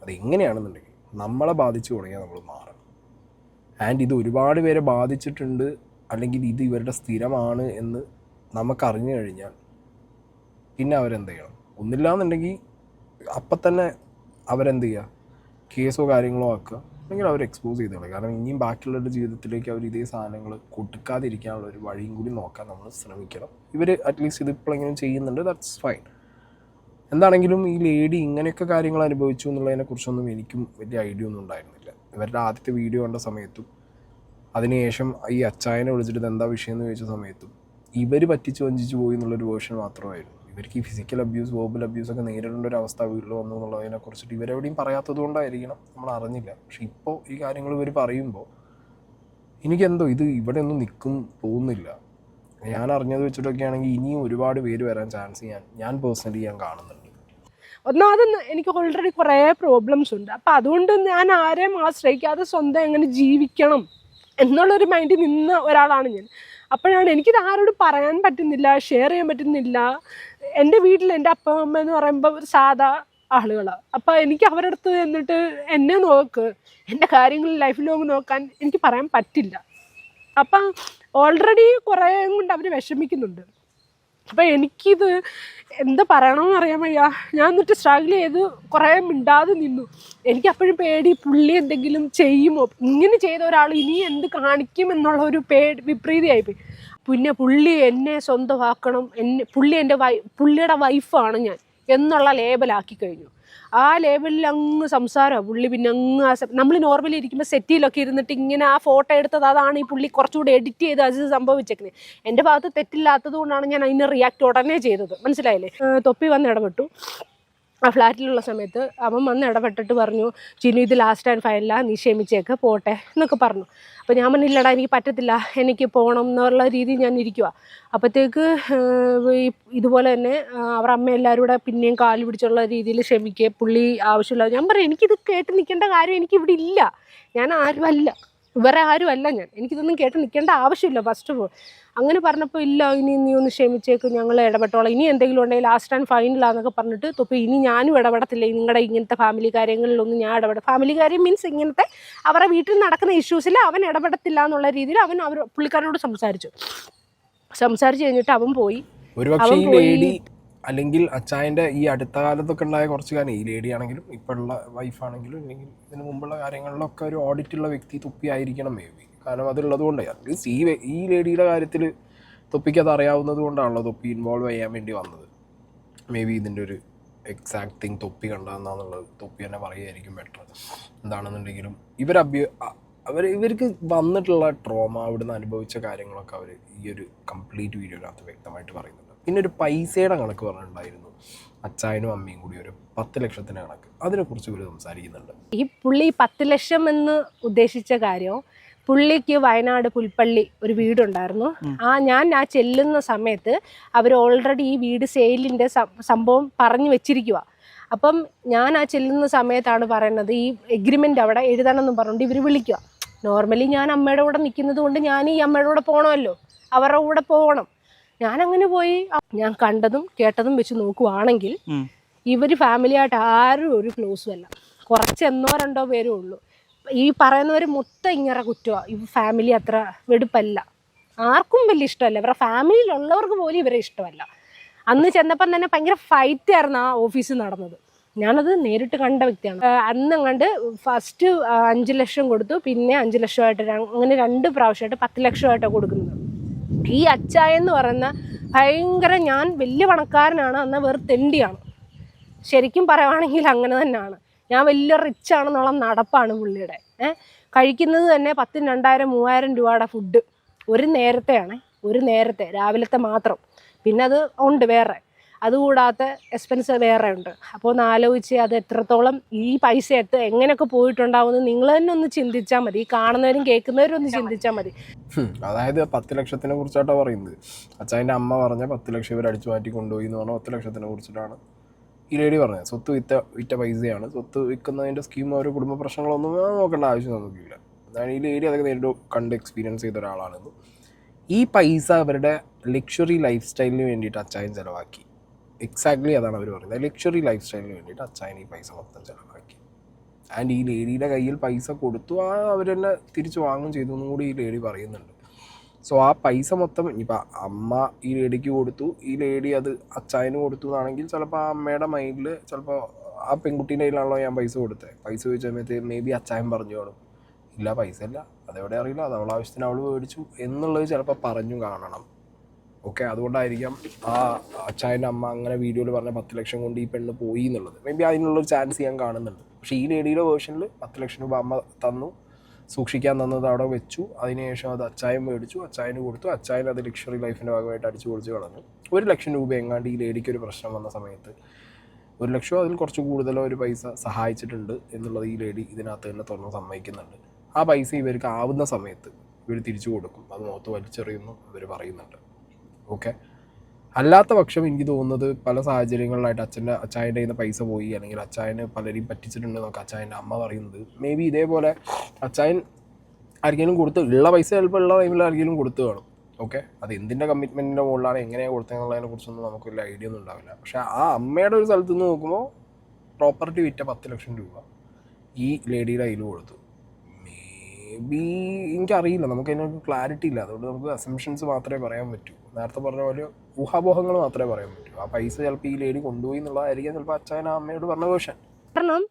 [SPEAKER 1] അത് എങ്ങനെയാണെന്നുണ്ടെങ്കിൽ നമ്മളെ ബാധിച്ചു തുടങ്ങിയാൽ നമ്മൾ മാറണം. ആൻഡ് ഇത് ഒരുപാട് പേരെ ബാധിച്ചിട്ടുണ്ട്, അല്ലെങ്കിൽ ഇത് ഇവരുടെ സ്ഥിരമാണ് എന്ന് നമുക്കറിഞ്ഞു കഴിഞ്ഞാൽ പിന്നെ അവരെന്ത് ചെയ്യണം? ഒന്നില്ലാന്നുണ്ടെങ്കിൽ അപ്പം തന്നെ അവരെന്ത് ചെയ്യുക, കേസോ കാര്യങ്ങളോ ആക്കുക, അല്ലെങ്കിൽ അവർ എക്സ്പോസ് ചെയ്ത് കളയുക. കാരണം ഇനിയും ബാക്കിയുള്ളവരുടെ ജീവിതത്തിലേക്ക് അവർ ഇതേ സാധനങ്ങൾ കൊടുക്കാതിരിക്കാനുള്ള ഒരു വഴിയും കൂടി നോക്കാൻ നമ്മൾ ശ്രമിക്കണം. ഇവർ അറ്റ്ലീസ്റ്റ് ഇതിപ്പോഴെങ്കിലും ചെയ്യുന്നുണ്ട്, ദാറ്റ്സ് ഫൈൻ. എന്താണെങ്കിലും ഈ ലേഡി ഇങ്ങനെയൊക്കെ കാര്യങ്ങൾ അനുഭവിച്ചു എന്നുള്ളതിനെക്കുറിച്ചൊന്നും എനിക്കും വലിയ ഐഡിയ ഒന്നും ഉണ്ടായിരുന്നില്ല. ഇവരുടെ ആദ്യത്തെ വീഡിയോ കണ്ട സമയത്തും അതിനുശേഷം ഈ അച്ചായനെ വിളിച്ചിട്ട് എന്താ വിഷയം എന്ന് ചോദിച്ച സമയത്തും ഇവർ പറ്റിച്ച് വഞ്ചിച്ച് പോയി എന്നുള്ളൊരു വേർഷൻ മാത്രമായിരുന്നു. ഇവർക്ക് ഈ ഫിസിക്കൽ അബ്യൂസ്, വേർബൽ അബ്യൂസൊക്കെ നേരിടേണ്ട ഒരു അവസ്ഥ വീട്ടിൽ വന്നു എന്നുള്ളതിനെ കുറിച്ചിട്ട് ഇവരെവിടെയും പറയാത്തത് കൊണ്ടായിരിക്കണം നമ്മൾ അറിഞ്ഞില്ല. പക്ഷെ ഇപ്പോൾ ഈ കാര്യങ്ങൾ ഇവർ പറയുമ്പോൾ എനിക്കെന്തോ ഇത് ഇവിടെ ഒന്നും നിൽക്കും തോന്നുന്നില്ല. ഞാൻ അറിഞ്ഞത് വെച്ചിട്ടൊക്കെ ആണെങ്കിൽ ഇനിയും ഒരുപാട് പേര് വരാൻ ചാൻസ് ഞാൻ പേഴ്സണലി ഞാൻ കാണുന്നുണ്ട്.
[SPEAKER 3] ഒന്നാമത് എനിക്ക് ഓൾറെഡി കുറേ പ്രോബ്ലംസ് ഉണ്ട്. അപ്പം അതുകൊണ്ട് ഞാൻ ആരെയും ആശ്രയിക്കാതെ സ്വന്തം എങ്ങനെ ജീവിക്കണം എന്നുള്ളൊരു മൈൻഡിൽ നിന്ന ഒരാളാണ് ഞാൻ. അപ്പോഴാണ് എനിക്കിത് ആരോട് പറയാൻ പറ്റുന്നില്ല, ഷെയർ ചെയ്യാൻ പറ്റുന്നില്ല. എൻ്റെ വീട്ടിൽ എൻ്റെ അപ്പ അമ്മ എന്ന് പറയുമ്പോൾ ഒരു സാധാ ആളുകളാണ്. അപ്പോൾ എനിക്ക് അവരുടെ അടുത്ത് എന്നിട്ട് എന്നെ നോക്ക്, എൻ്റെ കാര്യങ്ങൾ ലൈഫ് ലോങ് നോക്കാൻ എനിക്ക് പറയാൻ പറ്റില്ല. അപ്പം ഓൾറെഡി കുറേ കൊണ്ട് അവർ വിഷമിക്കുന്നുണ്ട്. അപ്പം എനിക്കിത് എന്താ പറയണമെന്ന് അറിയാൻ വയ്യ. ഞാൻ എന്നിട്ട് സ്ട്രഗിൾ ചെയ്ത് കുറേ മിണ്ടാതെ നിന്നു. എനിക്കപ്പോഴും പേടി, പുള്ളി എന്തെങ്കിലും ചെയ്യുമോ, ഇങ്ങനെ ചെയ്ത ഒരാൾ ഇനി എന്ത് കാണിക്കും എന്നുള്ള ഒരു വിപരീതമായിപ്പോയി. പിന്നെ പുള്ളി എന്നെ സ്വന്തമാക്കണം, പുള്ളിയുടെ വൈഫാണ് ഞാൻ എന്നുള്ള ലേബലാക്കി കഴിഞ്ഞു. ആ ലേബലിൽ അങ്ങ് സംസാരമാണ് പുള്ളി. പിന്നെ അങ്ങ് നമ്മൾ നോർമലി ഇരിക്കുമ്പോൾ സെറ്റിയിലൊക്കെ ഇരുന്നിട്ട് ഇങ്ങനെ ആ ഫോട്ടോ എടുത്തത് അതാണ് ഈ പുള്ളി കുറച്ചുകൂടി എഡിറ്റ് ചെയ്ത് അത് സംഭവിച്ചേക്കുന്നത്. എൻ്റെ ഭാഗത്ത് തെറ്റില്ലാത്തത് കൊണ്ടാണ് ഞാൻ അതിന് റിയാക്ട് ഉടനെ ചെയ്തത്. മനസ്സിലായില്ലേ? തൊപ്പി വന്ന് ഇടപെട്ടു ആ ഫ്ലാറ്റിലുള്ള സമയത്ത്. അവൻ വന്ന് ഇടപെട്ടിട്ട് പറഞ്ഞു, ചിന്നു ഇത് ലാസ്റ്റ് ആൻഡ് ഫൈനലാണ്, നീ ക്ഷമിച്ചേക്ക് പോട്ടെ എന്നൊക്കെ പറഞ്ഞു. അപ്പോൾ ഞാൻ പറഞ്ഞില്ലടാ എനിക്ക് പറ്റത്തില്ല, എനിക്ക് പോകണം എന്നുള്ള രീതിയിൽ ഞാൻ ഇരിക്കുക. അപ്പോഴത്തേക്ക് ഇതുപോലെ തന്നെ അവരുടെ അമ്മ എല്ലാവരും കൂടെ പിന്നെയും കാല് പിടിച്ചുള്ള രീതിയിൽ ക്ഷമിക്കുക, പുള്ളി ആവശ്യമില്ല. ഞാൻ പറയും എനിക്കിത് കേട്ട് നിൽക്കേണ്ട കാര്യം എനിക്കിവിടെ ഇല്ല, ഞാൻ ആരുമല്ല, വേറെ ആരുമല്ല ഞാൻ, എനിക്കിതൊന്നും കേട്ട് നിൽക്കേണ്ട ആവശ്യമില്ല ഫസ്റ്റ് ഓഫ് ഓൾ. അങ്ങനെ പറഞ്ഞപ്പോൾ ഇല്ല ഇനി നീ ഒന്ന് ക്ഷമിച്ചേക്ക്, ഞങ്ങൾ ഇടപെട്ടോളാം, ഇനി എന്തെങ്കിലും ഉണ്ടെങ്കിൽ ലാസ്റ്റ് ആൻഡ് ഫൈനലാന്നൊക്കെ പറഞ്ഞിട്ട് തൊപ്പി ഇനി ഞാനും ഇടപെടത്തില്ല, നിങ്ങളുടെ ഇങ്ങനത്തെ ഫാമിലി കാര്യങ്ങളിലൊന്നും ഞാൻ ഇടപെടും. ഫാമിലി കാര്യം മീൻസ് ഇങ്ങനത്തെ അവരുടെ വീട്ടിൽ നടക്കുന്ന ഇഷ്യൂസിൽ അവൻ ഇടപെടത്തില്ല എന്നുള്ള രീതിയിൽ അവർ പുള്ളിക്കാരനോട് സംസാരിച്ച് കഴിഞ്ഞിട്ട് അവൻ പോയി.
[SPEAKER 1] ഒരുപക്ഷെ ഈ ലേഡി അല്ലെങ്കിൽ അച്ചായൻ്റെ ഈ അടുത്ത കാലത്തൊക്കെ ഉണ്ടായ കുറച്ച് കാര്യം, ഈ ലേഡി ആണെങ്കിലും ഇപ്പോഴുള്ള വൈഫാണെങ്കിലും അല്ലെങ്കിൽ ഇതിന് മുമ്പുള്ള കാര്യങ്ങളിലൊക്കെ ഒരു ഓഡിറ്റുള്ള വ്യക്തി തൊപ്പി ആയിരിക്കണം മേ ബി. കാരണം അതുള്ളത് കൊണ്ടേ അറ്റ്ലീസ്റ്റ് ഈ ലേഡിയുടെ കാര്യത്തിൽ തൊപ്പിക്ക് അത് അറിയാവുന്നത് കൊണ്ടാണല്ലോ തൊപ്പി ഇൻവോൾവ് ചെയ്യാൻ വേണ്ടി വന്നത്. മേ ബി ഇതിൻ്റെ ഒരു എക്സാക്ട് തിങ് തൊപ്പി കണ്ടതെന്നാന്നുള്ളത് തൊപ്പി തന്നെ പറയുകയായിരിക്കും ബെറ്റർ. എന്താണെന്നുണ്ടെങ്കിലും ഇവർക്ക് വന്നിട്ടുള്ള ട്രോമ, അവിടുന്ന് അനുഭവിച്ച കാര്യങ്ങളൊക്കെ അവർ ഈ ഒരു കംപ്ലീറ്റ് വീഡിയോയിനകത്ത് വ്യക്തമായിട്ട് പറയുന്നുണ്ട്. പിന്നെ ഒരു പൈസയുടെ കണക്ക് പറഞ്ഞിട്ടുണ്ടായിരുന്നു, അച്ചായനും അമ്മയും കൂടി ഒരു 10 ലക്ഷത്തിൻ്റെ കണക്ക്, അതിനെക്കുറിച്ച് ഇവർ സംസാരിക്കുന്നുണ്ട്.
[SPEAKER 3] ഈ പുള്ളി 10 ലക്ഷം എന്ന് ഉദ്ദേശിച്ച കാര്യം, പുള്ളിക്ക് വയനാട് പുൽപ്പള്ളി ഒരു വീടുണ്ടായിരുന്നു. ഞാൻ ചെല്ലുന്ന സമയത്ത് അവർ ഓൾറെഡി ഈ വീട് സെയിലിൻ്റെ സംഭവം പറഞ്ഞു വെച്ചിരിക്കുക. അപ്പം ഞാൻ ചെല്ലുന്ന സമയത്താണ് പറയുന്നത് ഈ എഗ്രിമെൻ്റ് അവിടെ എഴുതണമെന്ന് പറഞ്ഞുകൊണ്ട് ഇവർ വിളിക്കുക. നോർമലി ഞാൻ അമ്മയുടെ കൂടെ നിൽക്കുന്നത് കൊണ്ട് ഞാൻ ഈ അമ്മയുടെ കൂടെ പോകണമല്ലോ, അവരുടെ കൂടെ പോകണം. ഞാനങ്ങനെ പോയി ഞാൻ കണ്ടതും കേട്ടതും വെച്ച് നോക്കുവാണെങ്കിൽ ഇവർ ഫാമിലിയായിട്ട് ആരും ഒരു ക്ലോസും അല്ല, കുറച്ച് 1-2 പേരേ ഉള്ളൂ. ഈ പറയുന്നവർ മൊത്തം ഇങ്ങനെ കുറ്റമാണ്. ഈ ഫാമിലി അത്ര വെടുപ്പല്ല, ആർക്കും വലിയ ഇഷ്ടമല്ല, ഇവരുടെ ഫാമിലിയിലുള്ളവർക്ക് പോലും ഇവരെ ഇഷ്ടമല്ല. അന്ന് ചെന്നപ്പം തന്നെ ഭയങ്കര ഫൈറ്റ് ആയിരുന്നു ആ ഓഫീസിൽ നടന്നത്. ഞാനത് നേരിട്ട് കണ്ട വ്യക്തിയാണ്. അന്നങ്ങാണ്ട് ഫസ്റ്റ് 5 ലക്ഷം കൊടുത്തു, പിന്നെ 5 ലക്ഷമായിട്ട് അങ്ങനെ 2 പ്രാവശ്യമായിട്ട് 10 ലക്ഷമായിട്ടാണ് കൊടുക്കുന്നത്. ഈ അച്ചായെന്ന് പറയുന്ന ഭയങ്കര, ഞാൻ വലിയ പണക്കാരനാണ് എന്നാൽ വെറും തെണ്ടിയാണ്. ശരിക്കും പറയുവാണെങ്കിൽ അങ്ങനെ തന്നെയാണ്. ഞാൻ വലിയ റിച്ച് ആണെന്നുള്ള നടപ്പാണ് പുള്ളിയുടെ. കഴിക്കുന്നത് തന്നെ 10,000, 2,000, 3,000 രൂപയുടെ ഫുഡ് ഒരു നേരത്തെയാണ്, ഒരു നേരത്തെ രാവിലത്തെ മാത്രം. പിന്നെ അത് ഉണ്ട് വേറെ, അതുകൂടാത്ത എക്സ്പെൻസ് വേറെ ഉണ്ട്. അപ്പോൾ ഒന്ന് ആലോചിച്ച് അത് എത്രത്തോളം ഈ പൈസ എങ്ങനെയൊക്കെ പോയിട്ടുണ്ടാവുമെന്ന് നിങ്ങൾ തന്നെ ഒന്ന് ചിന്തിച്ചാൽ മതി. ഈ കാണുന്നവരും കേൾക്കുന്നവരും ഒന്ന് ചിന്തിച്ചാൽ മതി.
[SPEAKER 1] അതായത് 10 ലക്ഷത്തിനെ കുറിച്ചായിട്ടാണ് പറയുന്നത്. അച്ചായൻ്റെ അമ്മ പറഞ്ഞ 10 ലക്ഷം ഇവർ അടിച്ചു മാറ്റി കൊണ്ടുപോയി എന്ന് പറഞ്ഞാൽ 10 ലക്ഷത്തിനെ കുറിച്ചിട്ടാണ് ഈ ലേഡി പറഞ്ഞത്. സ്വത്ത് വിറ്റ പൈസയാണ്. സ്വത്ത് വിൽക്കുന്നതിൻ്റെ സ്കീമോ ഒരു കുടുംബ പ്രശ്നങ്ങളൊന്നും നോക്കേണ്ട ആവശ്യം നമുക്കില്ല. അതാണ് ഈ ലേഡി അതൊക്കെ നേരിട്ട് കണ്ട് എക്സ്പീരിയൻസ് ചെയ്ത ഒരാളാണെന്ന്. ഈ പൈസ അവരുടെ ലക്ഷറി ലൈഫ് സ്റ്റൈലിന് വേണ്ടിയിട്ട് അച്ചായൻ ചിലവാക്കി. എക്സാക്ട്ലി അതാണ് അവർ പറയുന്നത്. ലക്ഷറി ലൈഫ് സ്റ്റൈലിന് വേണ്ടിയിട്ട് അച്ചായൻ ഈ പൈസ മൊത്തം ചിലവാക്കി. ആൻഡ് ഈ ലേഡിയുടെ കയ്യിൽ പൈസ കൊടുത്തു, അവർ തന്നെ തിരിച്ചു വാങ്ങും ചെയ്തു എന്നും കൂടി ഈ ലേഡി പറയുന്നുണ്ട്. സോ ആ പൈസ മൊത്തം ഇനിയിപ്പോൾ അമ്മ ഈ ലേഡിക്ക് കൊടുത്തു, ഈ ലേഡി അത് അച്ചായന് കൊടുത്തു എന്നാണെങ്കിൽ ചിലപ്പോൾ ആ അമ്മയുടെ മൈൻഡിൽ ചിലപ്പോൾ ആ പെൺകുട്ടീൻ്റെ കയ്യിലാണല്ലോ ഞാൻ പൈസ കൊടുത്തത്. പൈസ ചോദിച്ച സമയത്ത് മേ ബി അച്ചായൻ പറഞ്ഞു കാണും, ഇല്ല പൈസ ഇല്ല, അതെവിടെ അറിയില്ല, അത് അവളെ ആവശ്യത്തിന് അവൾ മേടിച്ചു എന്നുള്ളത് ചിലപ്പോൾ പറഞ്ഞു കാണണം. ഓക്കെ, അതുകൊണ്ടായിരിക്കാം ആ അച്ചായൻ്റെ അമ്മ അങ്ങനെ വീഡിയോയിൽ പറഞ്ഞ 10 ലക്ഷം കൊണ്ട് ഈ പെണ്ണ് പോയി എന്നുള്ളത്. മേ ബി അതിനുള്ളൊരു ചാൻസ് ഞാൻ കാണുന്നുണ്ട്. പക്ഷേ ഈ ലേഡിയുടെ വേർഷനിൽ 10 ലക്ഷം രൂപ അമ്മ തന്നു, സൂക്ഷിക്കാൻ തന്നത് അവിടെ വെച്ചു, അതിനുശേഷം അത് അച്ചായൻ മേടിച്ചു, അച്ചായന് കൊടുത്തു, അച്ചായൻ അത് ലക്ഷറി ലൈഫിൻ്റെ ഭാഗമായിട്ട് അടിച്ചു പൊളിച്ച് കളഞ്ഞു. 1 ലക്ഷം രൂപ എങ്ങാണ്ട് ഈ ലേഡിക്ക് ഒരു പ്രശ്നം വന്ന സമയത്ത് 1 ലക്ഷമോ അതിൽ കുറച്ച് കൂടുതലോ ഒരു പൈസ സഹായിച്ചിട്ടുണ്ട് എന്നുള്ളത് ഈ ലേഡി ഇതിനകത്ത് തന്നെ തുറന്ന് സമ്മതിക്കുന്നുണ്ട്. ആ പൈസ ഇവർക്ക് ആവുന്ന സമയത്ത് ഇവർ തിരിച്ചു കൊടുക്കും, അത് മുഖത്ത് വലിച്ചെറിയുന്നു ഇവർ പറയുന്നുണ്ട്. ഓക്കെ, അല്ലാത്ത പക്ഷം എനിക്ക് തോന്നുന്നത് പല സാഹചര്യങ്ങളിലായിട്ട് അച്ചായൻ്റെ കയ്യിൽ നിന്ന് പൈസ പോയി, അല്ലെങ്കിൽ അച്ചായന് പലരെയും പറ്റിച്ചിട്ടുണ്ടെന്നൊക്കെ അച്ചായൻ്റെ അമ്മ പറയുന്നത്. മേ ബി ഇതേപോലെ അച്ചായൻ ആർക്കെങ്കിലും കൊടുത്ത്, ഉള്ള പൈസ ചിലപ്പോൾ ഉള്ള ടൈമിൽ ആർക്കെങ്കിലും കൊടുത്തു കാണും. ഓക്കെ, അത് എന്തിൻ്റെ കമ്മിറ്റ്മെൻറ്റിൻ്റെ മുകളിലാണ് എങ്ങനെയാണ് കൊടുത്തതെന്നുള്ളതിനെ കുറിച്ചൊന്നും നമുക്ക് വലിയ ഐഡിയ ഒന്നും ഉണ്ടാവില്ല. പക്ഷേ ആ അമ്മയുടെ ഒരു സ്ഥലത്ത് നിന്ന് നോക്കുമ്പോൾ പ്രോപ്പർട്ടി വിറ്റ 10 ലക്ഷം രൂപ ഈ ലേഡിയുടെ കയ്യിൽ കൊടുത്തു. മേ ബി എനിക്കറിയില്ല, നമുക്ക് അതിനൊരു ക്ലാരിറ്റി ഇല്ല. അതുകൊണ്ട് നമുക്ക് അസംഷൻസ് മാത്രമേ പറയാൻ പറ്റൂ. നേരത്തെ പറഞ്ഞ പോലെ ഊഹാപോഹങ്ങൾ മാത്രമേ പറയാൻ പറ്റൂ. ആ പൈസ ചിലപ്പോൾ ഈ ലേഡി കൊണ്ടുപോയി എന്നുള്ളതായിരിക്കും ചിലപ്പോൾ അച്ഛൻ അമ്മയോട് പറഞ്ഞ വേർഷൻ.
[SPEAKER 3] കാരണം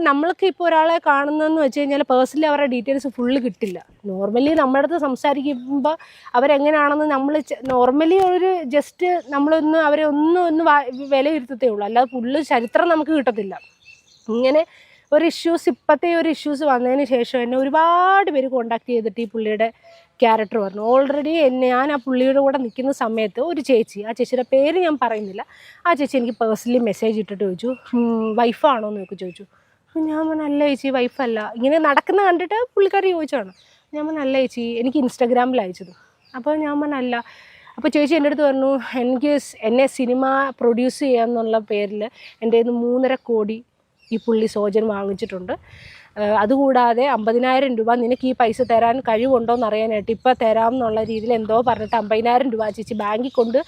[SPEAKER 3] നമ്മൾക്ക് ഇപ്പോൾ ഒരാളെ കാണുന്നതെന്ന് വെച്ച് കഴിഞ്ഞാൽ പേഴ്സണലി അവരുടെ ഡീറ്റെയിൽസ് ഫുള്ള് കിട്ടില്ല. നോർമലി നമ്മുടെ അടുത്ത് സംസാരിക്കുമ്പോൾ അവരെങ്ങനെയാണെന്ന് നമ്മൾ നോർമലി ഒരു ജസ്റ്റ് നമ്മളൊന്ന് അവരെ ഒന്ന് വിലയിരുത്തത്തേ ഉള്ളൂ, അല്ലാതെ ഫുള്ള് ചരിത്രം നമുക്ക് കിട്ടത്തില്ല. ഇങ്ങനെ ഒരു ഇഷ്യൂസ്, ഇപ്പോഴത്തെ ഒരു ഇഷ്യൂസ് വന്നതിന് ശേഷം എന്നെ ഒരുപാട് പേര് കോണ്ടാക്ട് ചെയ്തിട്ട് ഈ പുള്ളിയുടെ ക്യാരക്ടർ പറഞ്ഞു. ഓൾറെഡി ഞാൻ ആ പുള്ളിയുടെ കൂടെ നിൽക്കുന്ന സമയത്ത് ഒരു ചേച്ചി, ആ ചേച്ചിയുടെ പേര് ഞാൻ പറയുന്നില്ല, ആ ചേച്ചി എനിക്ക് പേഴ്സണലി മെസ്സേജ് ഇട്ടിട്ട് ചോദിച്ചു, വൈഫാണോ എന്നൊക്കെ ചോദിച്ചു. ഞാൻ പറഞ്ഞു അല്ല ചേച്ചി വൈഫല്ല. ഇങ്ങനെ നടക്കുന്ന കണ്ടിട്ട് പുള്ളിക്കാരി ചോദിച്ചാണ്. ഞാൻ പറഞ്ഞു അല്ല ചേച്ചി, എനിക്ക് ഇൻസ്റ്റാഗ്രാമിൽ അയച്ചത്. അപ്പോൾ ഞാൻ പറഞ്ഞു അല്ല. അപ്പോൾ ചേച്ചി എൻ്റെ അടുത്ത് പറഞ്ഞു, എന്നെ സിനിമ പ്രൊഡ്യൂസ് ചെയ്യാമെന്നുള്ള പേരിൽ എൻ്റെ കയ്യിൽ നിന്ന് 3.5 കോടി ഈ പുള്ളി സോജൻ വാങ്ങിച്ചിട്ടുണ്ട്. അതുകൂടാതെ 50,000 രൂപ നിനക്ക് ഈ പൈസ തരാൻ കഴിവുണ്ടോ എന്ന് അറിയാനായിട്ട് ഇപ്പോൾ തരാം എന്നുള്ള രീതിയിൽ എന്തോ പറഞ്ഞിട്ട് 50,000 രൂപ ചേച്ചി ബാങ്കിൽ കൊണ്ട്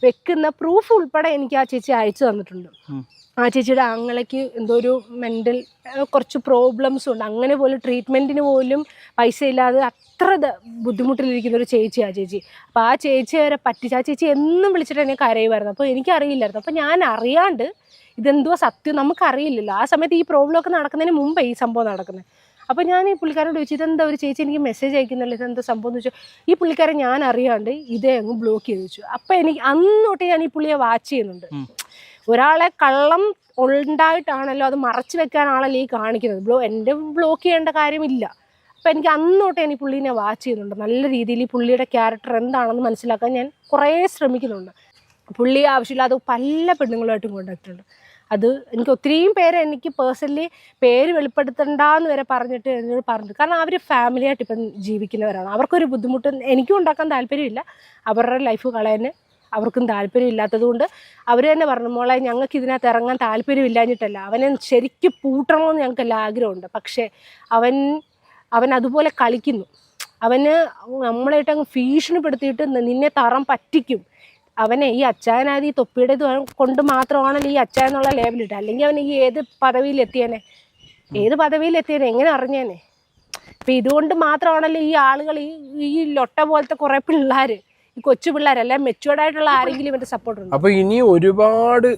[SPEAKER 3] വെക്കുന്ന പ്രൂഫ് ഉൾപ്പെടെ എനിക്ക് ആ ചേച്ചി അയച്ചു തന്നിട്ടുണ്ട്. ആ ചേച്ചിയുടെ ആങ്ങളയ്ക്ക് എന്തോ ഒരു മെൻ്റൽ കുറച്ച് പ്രോബ്ലംസ് ഉണ്ട്, അങ്ങനെ പോലും ട്രീറ്റ്മെൻറ്റിന് പോലും പൈസ ഇല്ലാതെ അത്ര ബുദ്ധിമുട്ടിലിരിക്കുന്ന ഒരു ചേച്ചി ആ ചേച്ചി. അപ്പോൾ ആ ചേച്ചി വരെ പറ്റിച്ച് ആ ചേച്ചി എന്നും വിളിച്ചിട്ട് എന്നെ കരയുമായിരുന്നു. അപ്പോൾ എനിക്കറിയില്ലായിരുന്നു. അപ്പോൾ ഞാൻ അറിയാണ്ട് ഇതെന്തോ സത്യം നമുക്കറിയില്ലല്ലോ. ആ സമയത്ത് ഈ പ്രോബ്ലം ഒക്കെ നടക്കുന്നതിന് മുമ്പേ ഈ സംഭവം നടക്കുന്നത്. അപ്പോൾ ഞാൻ ഈ പുള്ളിക്കാരോട് ചോദിച്ചു, ഇതെന്താ ഒരു ചേച്ചി എനിക്ക് മെസ്സേജ് അയക്കുന്നില്ല, ഇതെന്താ സംഭവം എന്ന് വെച്ചാൽ ഈ പുള്ളിക്കാരെ ഞാൻ അറിയാണ്ട് ഇതേ അങ്ങ് ബ്ലോക്ക് ചെയ്ത് വെച്ചു. അപ്പോൾ എനിക്ക് അന്നോട്ട് ഞാൻ ഈ പുള്ളിയെ വാച്ച് ചെയ്യുന്നുണ്ട്. ഒരാളെ കള്ളം ഉണ്ടായിട്ടാണല്ലോ അത് മറച്ചു വെക്കാനാണല്ലോ ഈ കാണിക്കുന്നത്. എൻ്റെ ബ്ലോക്ക് ചെയ്യേണ്ട കാര്യമില്ല. അപ്പോൾ എനിക്ക് അന്നോട്ട് ഞാൻ ഈ പുള്ളീനെ വാച്ച് ചെയ്യുന്നുണ്ട്. നല്ല രീതിയിൽ ഈ പുള്ളിയുടെ ക്യാരക്ടർ എന്താണെന്ന് മനസ്സിലാക്കാൻ ഞാൻ കുറേ ശ്രമിക്കുന്നുണ്ട്. പുള്ളി ആവശ്യമില്ലാതെ പല പെണ്ണുങ്ങളുമായിട്ടും കോണ്ടാക്ട് ഉണ്ട്. അത് എനിക്ക് ഒത്തിരിയും പേര് എനിക്ക് പേഴ്സണലി പേര് വെളിപ്പെടുത്തണ്ടെന്ന് വരെ പറഞ്ഞിട്ട് എന്നോട് പറഞ്ഞിട്ട്, കാരണം അവർ ഫാമിലിയായിട്ട് ഇപ്പം ജീവിക്കുന്നവരാണ്. അവർക്കൊരു ബുദ്ധിമുട്ട് എനിക്കും ഉണ്ടാക്കാൻ താല്പര്യമില്ല, അവരുടെ ലൈഫ് കളയാൻ അവർക്കും താല്പര്യമില്ലാത്തത് കൊണ്ട് അവർ തന്നെ പറഞ്ഞു, മോളെ ഞങ്ങൾക്ക് ഇതിനകത്ത് ഇറങ്ങാൻ താല്പര്യമില്ലാഞ്ഞിട്ടല്ല, അവനെ ശരിക്കും പൂട്ടണമെന്ന് ഞങ്ങൾക്കെല്ലാം ആഗ്രഹമുണ്ട്. പക്ഷേ അവൻ അതുപോലെ കളിക്കുന്നു. അവന് നമ്മളായിട്ട് അങ്ങ് ഭീഷണിപ്പെടുത്തിയിട്ട് നിന്നെ തറാൻ പറ്റിക്കും. അവനെ ഈ അച്ചായനായത് ഈ തൊപ്പിയുടെ ഇത് കൊണ്ട് മാത്രമാണല്ലോ ഈ അച്ചായ എന്നുള്ള ലേബലിട്ട്, അല്ലെങ്കിൽ അവൻ ഈ ഏത് പദവിയിലെത്തിയേനെ എങ്ങനെ അറിഞ്ഞേനെ? അപ്പം ഇതുകൊണ്ട് മാത്രമാണല്ലോ ഈ ആളുകൾ ഈ ലൊട്ട പോലത്തെ കുറേ പിള്ളേർ, ഈ കൊച്ചു പിള്ളേരല്ല മെച്ചുവേർഡായിട്ടുള്ള ആരെങ്കിലും ഇവൻ്റെ സപ്പോർട്ടുണ്ട്.
[SPEAKER 1] അപ്പോൾ ഇനി ഒരുപാട്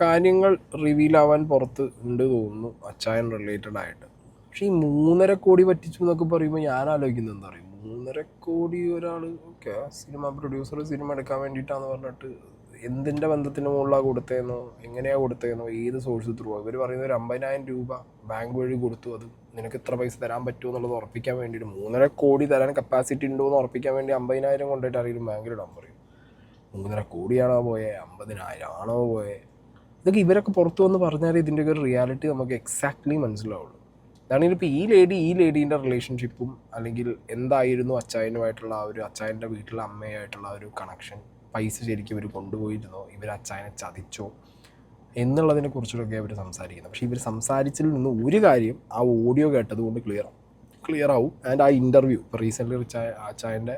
[SPEAKER 1] കാര്യങ്ങൾ റിവീൽ ആവാൻ പുറത്ത് ഉണ്ട് തോന്നുന്നു അച്ചായൻ റിലേറ്റഡ് ആയിട്ട്. പക്ഷെ ഈ 3.5 കോടി പറ്റിച്ചു എന്നൊക്കെ പറയുമ്പോൾ ഞാൻ ആലോചിക്കുന്നത് എന്താ പറയുക, 3.5 കോടി ഒരാൾ ഓക്കെ സിനിമ പ്രൊഡ്യൂസർ സിനിമ എടുക്കാൻ വേണ്ടിയിട്ടാന്ന് പറഞ്ഞിട്ട് എന്തിൻ്റെ ബന്ധത്തിന് മുകളിലാണ് കൊടുത്തതെന്നോ എങ്ങനെയാണ് കൊടുത്തതെന്നോ ഏത് സോഴ്സ് ത്രൂ ഇവർ പറയുന്നത് ഒരു 50,000 രൂപ ബാങ്ക് വഴി കൊടുത്തു, അത് നിനക്ക് ഇത്ര പൈസ തരാൻ പറ്റുമോ എന്നുള്ളത് ഉറപ്പിക്കാൻ വേണ്ടിയിട്ട് 3.5 കോടി തരാൻ കപ്പാസിറ്റി ഉണ്ടോ എന്ന് ഉറപ്പിക്കാൻ വേണ്ടി 50,000 കൊണ്ടിട്ട് ആരെങ്കിലും ബാങ്കിലിടാൻ പറയും. 3.5 കോടിയാണോ പോയേ 50,000 ആണോ പോയേ, ഇതൊക്കെ ഇവരൊക്കെ പുറത്തു വന്ന് പറഞ്ഞാൽ ഇതിൻ്റെയൊക്കെ ഒരു റിയാലിറ്റി നമുക്ക് എക്സാക്ട്ലി മനസ്സിലാവുള്ളൂ. അതാണെങ്കിൽ ഇപ്പോൾ ഈ ലേഡീൻ്റെ റിലേഷൻഷിപ്പും അല്ലെങ്കിൽ എന്തായിരുന്നു അച്ചായനുമായിട്ടുള്ള ആ ഒരു അച്ചായൻ്റെ വീട്ടിലെ അമ്മയായിട്ടുള്ള ഒരു കണക്ഷൻ, പൈസ ശരിക്കും ഇവർ കൊണ്ടുപോയിരുന്നോ, ഇവർ അച്ചായനെ ചതിച്ചോ എന്നുള്ളതിനെ കുറിച്ചൊക്കെ അവർ സംസാരിക്കുന്നത്. പക്ഷേ ഇവർ സംസാരിച്ചതിൽ നിന്ന് ഒരു കാര്യം ആ ഓഡിയോ കേട്ടതുകൊണ്ട് ക്ലിയർ ആവും. ആൻഡ് ആ ഇൻ്റർവ്യൂ ഇപ്പോൾ റീസെൻ്റ്ലി അച്ചായൻ്റെ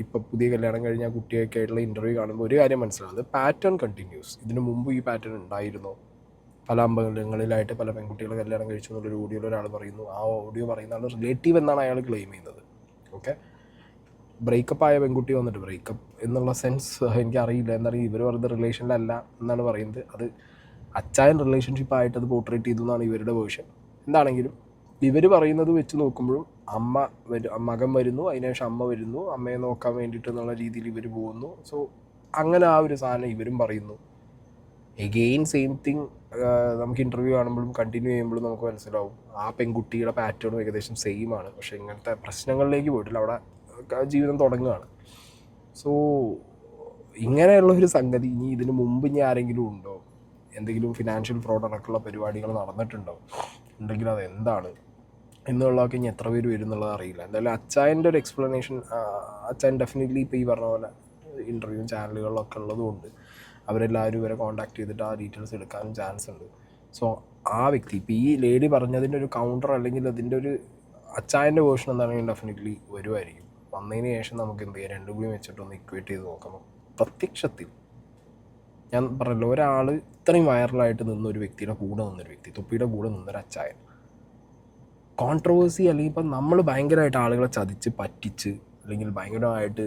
[SPEAKER 1] ഇപ്പോൾ പുതിയ കല്യാണം കഴിഞ്ഞ ആ കുട്ടിയൊക്കെ ആയിട്ടുള്ള ഇൻ്റർവ്യൂ കാണുമ്പോൾ ഒരു കാര്യം മനസ്സിലാവുന്നത് പാറ്റേൺ കണ്ടിന്യൂസ്. ഇതിന് മുമ്പ് ഈ പാറ്റേൺ ഉണ്ടായിരുന്നോ, പല അമ്പലങ്ങളിലായിട്ട് പല പെൺകുട്ടികളെ കല്യാണം കഴിച്ചു എന്നുള്ളൊരു ഓഡിയോയിൽ ഒരാൾ പറയുന്നു. ആ ഓഡിയോ പറയുന്ന ആൾ റിലേറ്റീവ് എന്നാണ് അയാൾ ക്ലെയിം ചെയ്യുന്നത്. ഓക്കെ, ബ്രേക്കപ്പ് ആയ പെൺകുട്ടി വന്നിട്ട് ബ്രേക്കപ്പ് എന്നുള്ള സെൻസ് എനിക്കറിയില്ല, എന്താ പറയുക, ഇവർ വെറുതെ റിലേഷനിലല്ല എന്നാണ് പറയുന്നത്. അത് അച്ചായൻ റിലേഷൻഷിപ്പായിട്ട് അത് പോർട്രേറ്റ് ചെയ്തു എന്നാണ് ഇവരുടെ വേർഷൻ. എന്താണെങ്കിലും ഇവർ പറയുന്നത് വെച്ച് നോക്കുമ്പോഴും മകൻ വരുന്നു, അതിനുശേഷം അമ്മ വരുന്നു, അമ്മയെ നോക്കാൻ വേണ്ടിയിട്ട് എന്നുള്ള രീതിയിൽ ഇവർ പോകുന്നു. സോ അങ്ങനെ ആ ഒരു സാധനം ഇവരും പറയുന്നു. എഗെയിൻ സെയിം തിങ് നമുക്ക് ഇൻ്റർവ്യൂ കാണുമ്പോഴും കണ്ടിന്യൂ ചെയ്യുമ്പോഴും നമുക്ക് മനസ്സിലാവും ആ പെൺകുട്ടിയുടെ പാറ്റേണും ഏകദേശം സെയിം ആണ്. പക്ഷേ ഇങ്ങനത്തെ പ്രശ്നങ്ങളിലേക്ക് പോയിട്ടില്ല, അവിടെ ജീവിതം തുടങ്ങുകയാണ്. സോ ഇങ്ങനെയുള്ളൊരു സംഗതി ഇനി ഇതിന് മുമ്പ് ഇനി ആരെങ്കിലും ഉണ്ടോ, എന്തെങ്കിലും ഫിനാൻഷ്യൽ ഫ്രോഡ് അടക്കമുള്ള പരിപാടികൾ നടന്നിട്ടുണ്ടോ, ഉണ്ടെങ്കിൽ അത് എന്താണ് എന്നുള്ളതൊക്കെ ഇനി എത്ര പേര് വരും എന്നുള്ളത് അറിയില്ല. എന്തായാലും അച്ചായൻ്റെ ഒരു എക്സ്പ്ലനേഷൻ അച്ചായൻ ഡെഫിനറ്റ്ലി ഇപ്പോൾ ഈ പറഞ്ഞ പോലെ ഇൻ്റർവ്യൂ ചാനലുകളിലൊക്കെ ഉള്ളതുകൊണ്ട് അവരെല്ലാവരും ഇവരെ കോൺടാക്ട് ചെയ്തിട്ട് ആ ഡീറ്റെയിൽസ് എടുക്കാനും ചാൻസ് ഉണ്ട്. സോ ആ വ്യക്തി ഇപ്പോൾ ഈ ലേഡി പറഞ്ഞതിൻ്റെ ഒരു കൗണ്ടർ അല്ലെങ്കിൽ അതിൻ്റെ ഒരു അച്ചായൻ്റെ വേർഷൻ എന്താണെങ്കിൽ ഡെഫിനറ്റ്ലി വരുമായിരിക്കും. വന്നതിന് ശേഷം നമുക്ക് എന്ത് ചെയ്യാം, രണ്ടും കൂടി വെച്ചിട്ടൊന്ന് ഇക്വേറ്റ് ചെയ്ത് നോക്കണം. പ്രത്യക്ഷത്തിൽ ഞാൻ പറഞ്ഞല്ലോ, ഒരാൾ ഇത്രയും വൈറലായിട്ട് നിന്നൊരു വ്യക്തിയുടെ കൂടെ നിന്നൊരു വ്യക്തി, തൊപ്പിയുടെ കൂടെ നിന്നൊരു അച്ചായൻ, കോൺട്രവേഴ്സി അല്ലെങ്കിൽ ഇപ്പം നമ്മൾ ഭയങ്കരമായിട്ട് ആളുകളെ ചതിച്ച് പറ്റിച്ച് അല്ലെങ്കിൽ ഭയങ്കരമായിട്ട്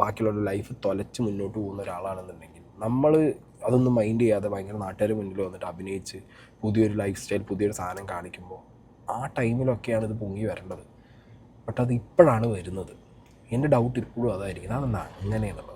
[SPEAKER 1] ബാക്കിയുള്ള ലൈഫ് തൊലച്ച് മുന്നോട്ട് പോകുന്ന ഒരാളാണെന്നുണ്ടെങ്കിൽ നമ്മൾ അതൊന്നും മൈൻഡ് ചെയ്യാതെ ഭയങ്കര നാട്ടുകാർ മുന്നിൽ വന്നിട്ട് അഭിനയിച്ച് പുതിയൊരു ലൈഫ് സ്റ്റൈൽ പുതിയൊരു സാധനം കാണിക്കുമ്പോൾ ആ ടൈമിലൊക്കെയാണ് ഇത് പൊങ്ങി വരേണ്ടത്. ബട്ട് അത് ഇപ്പോഴാണ് വരുന്നത്. എൻ്റെ ഡൗട്ട് ഇപ്പോഴും അതായിരിക്കും, അതെന്താ അങ്ങനെയെന്നുള്ളത്.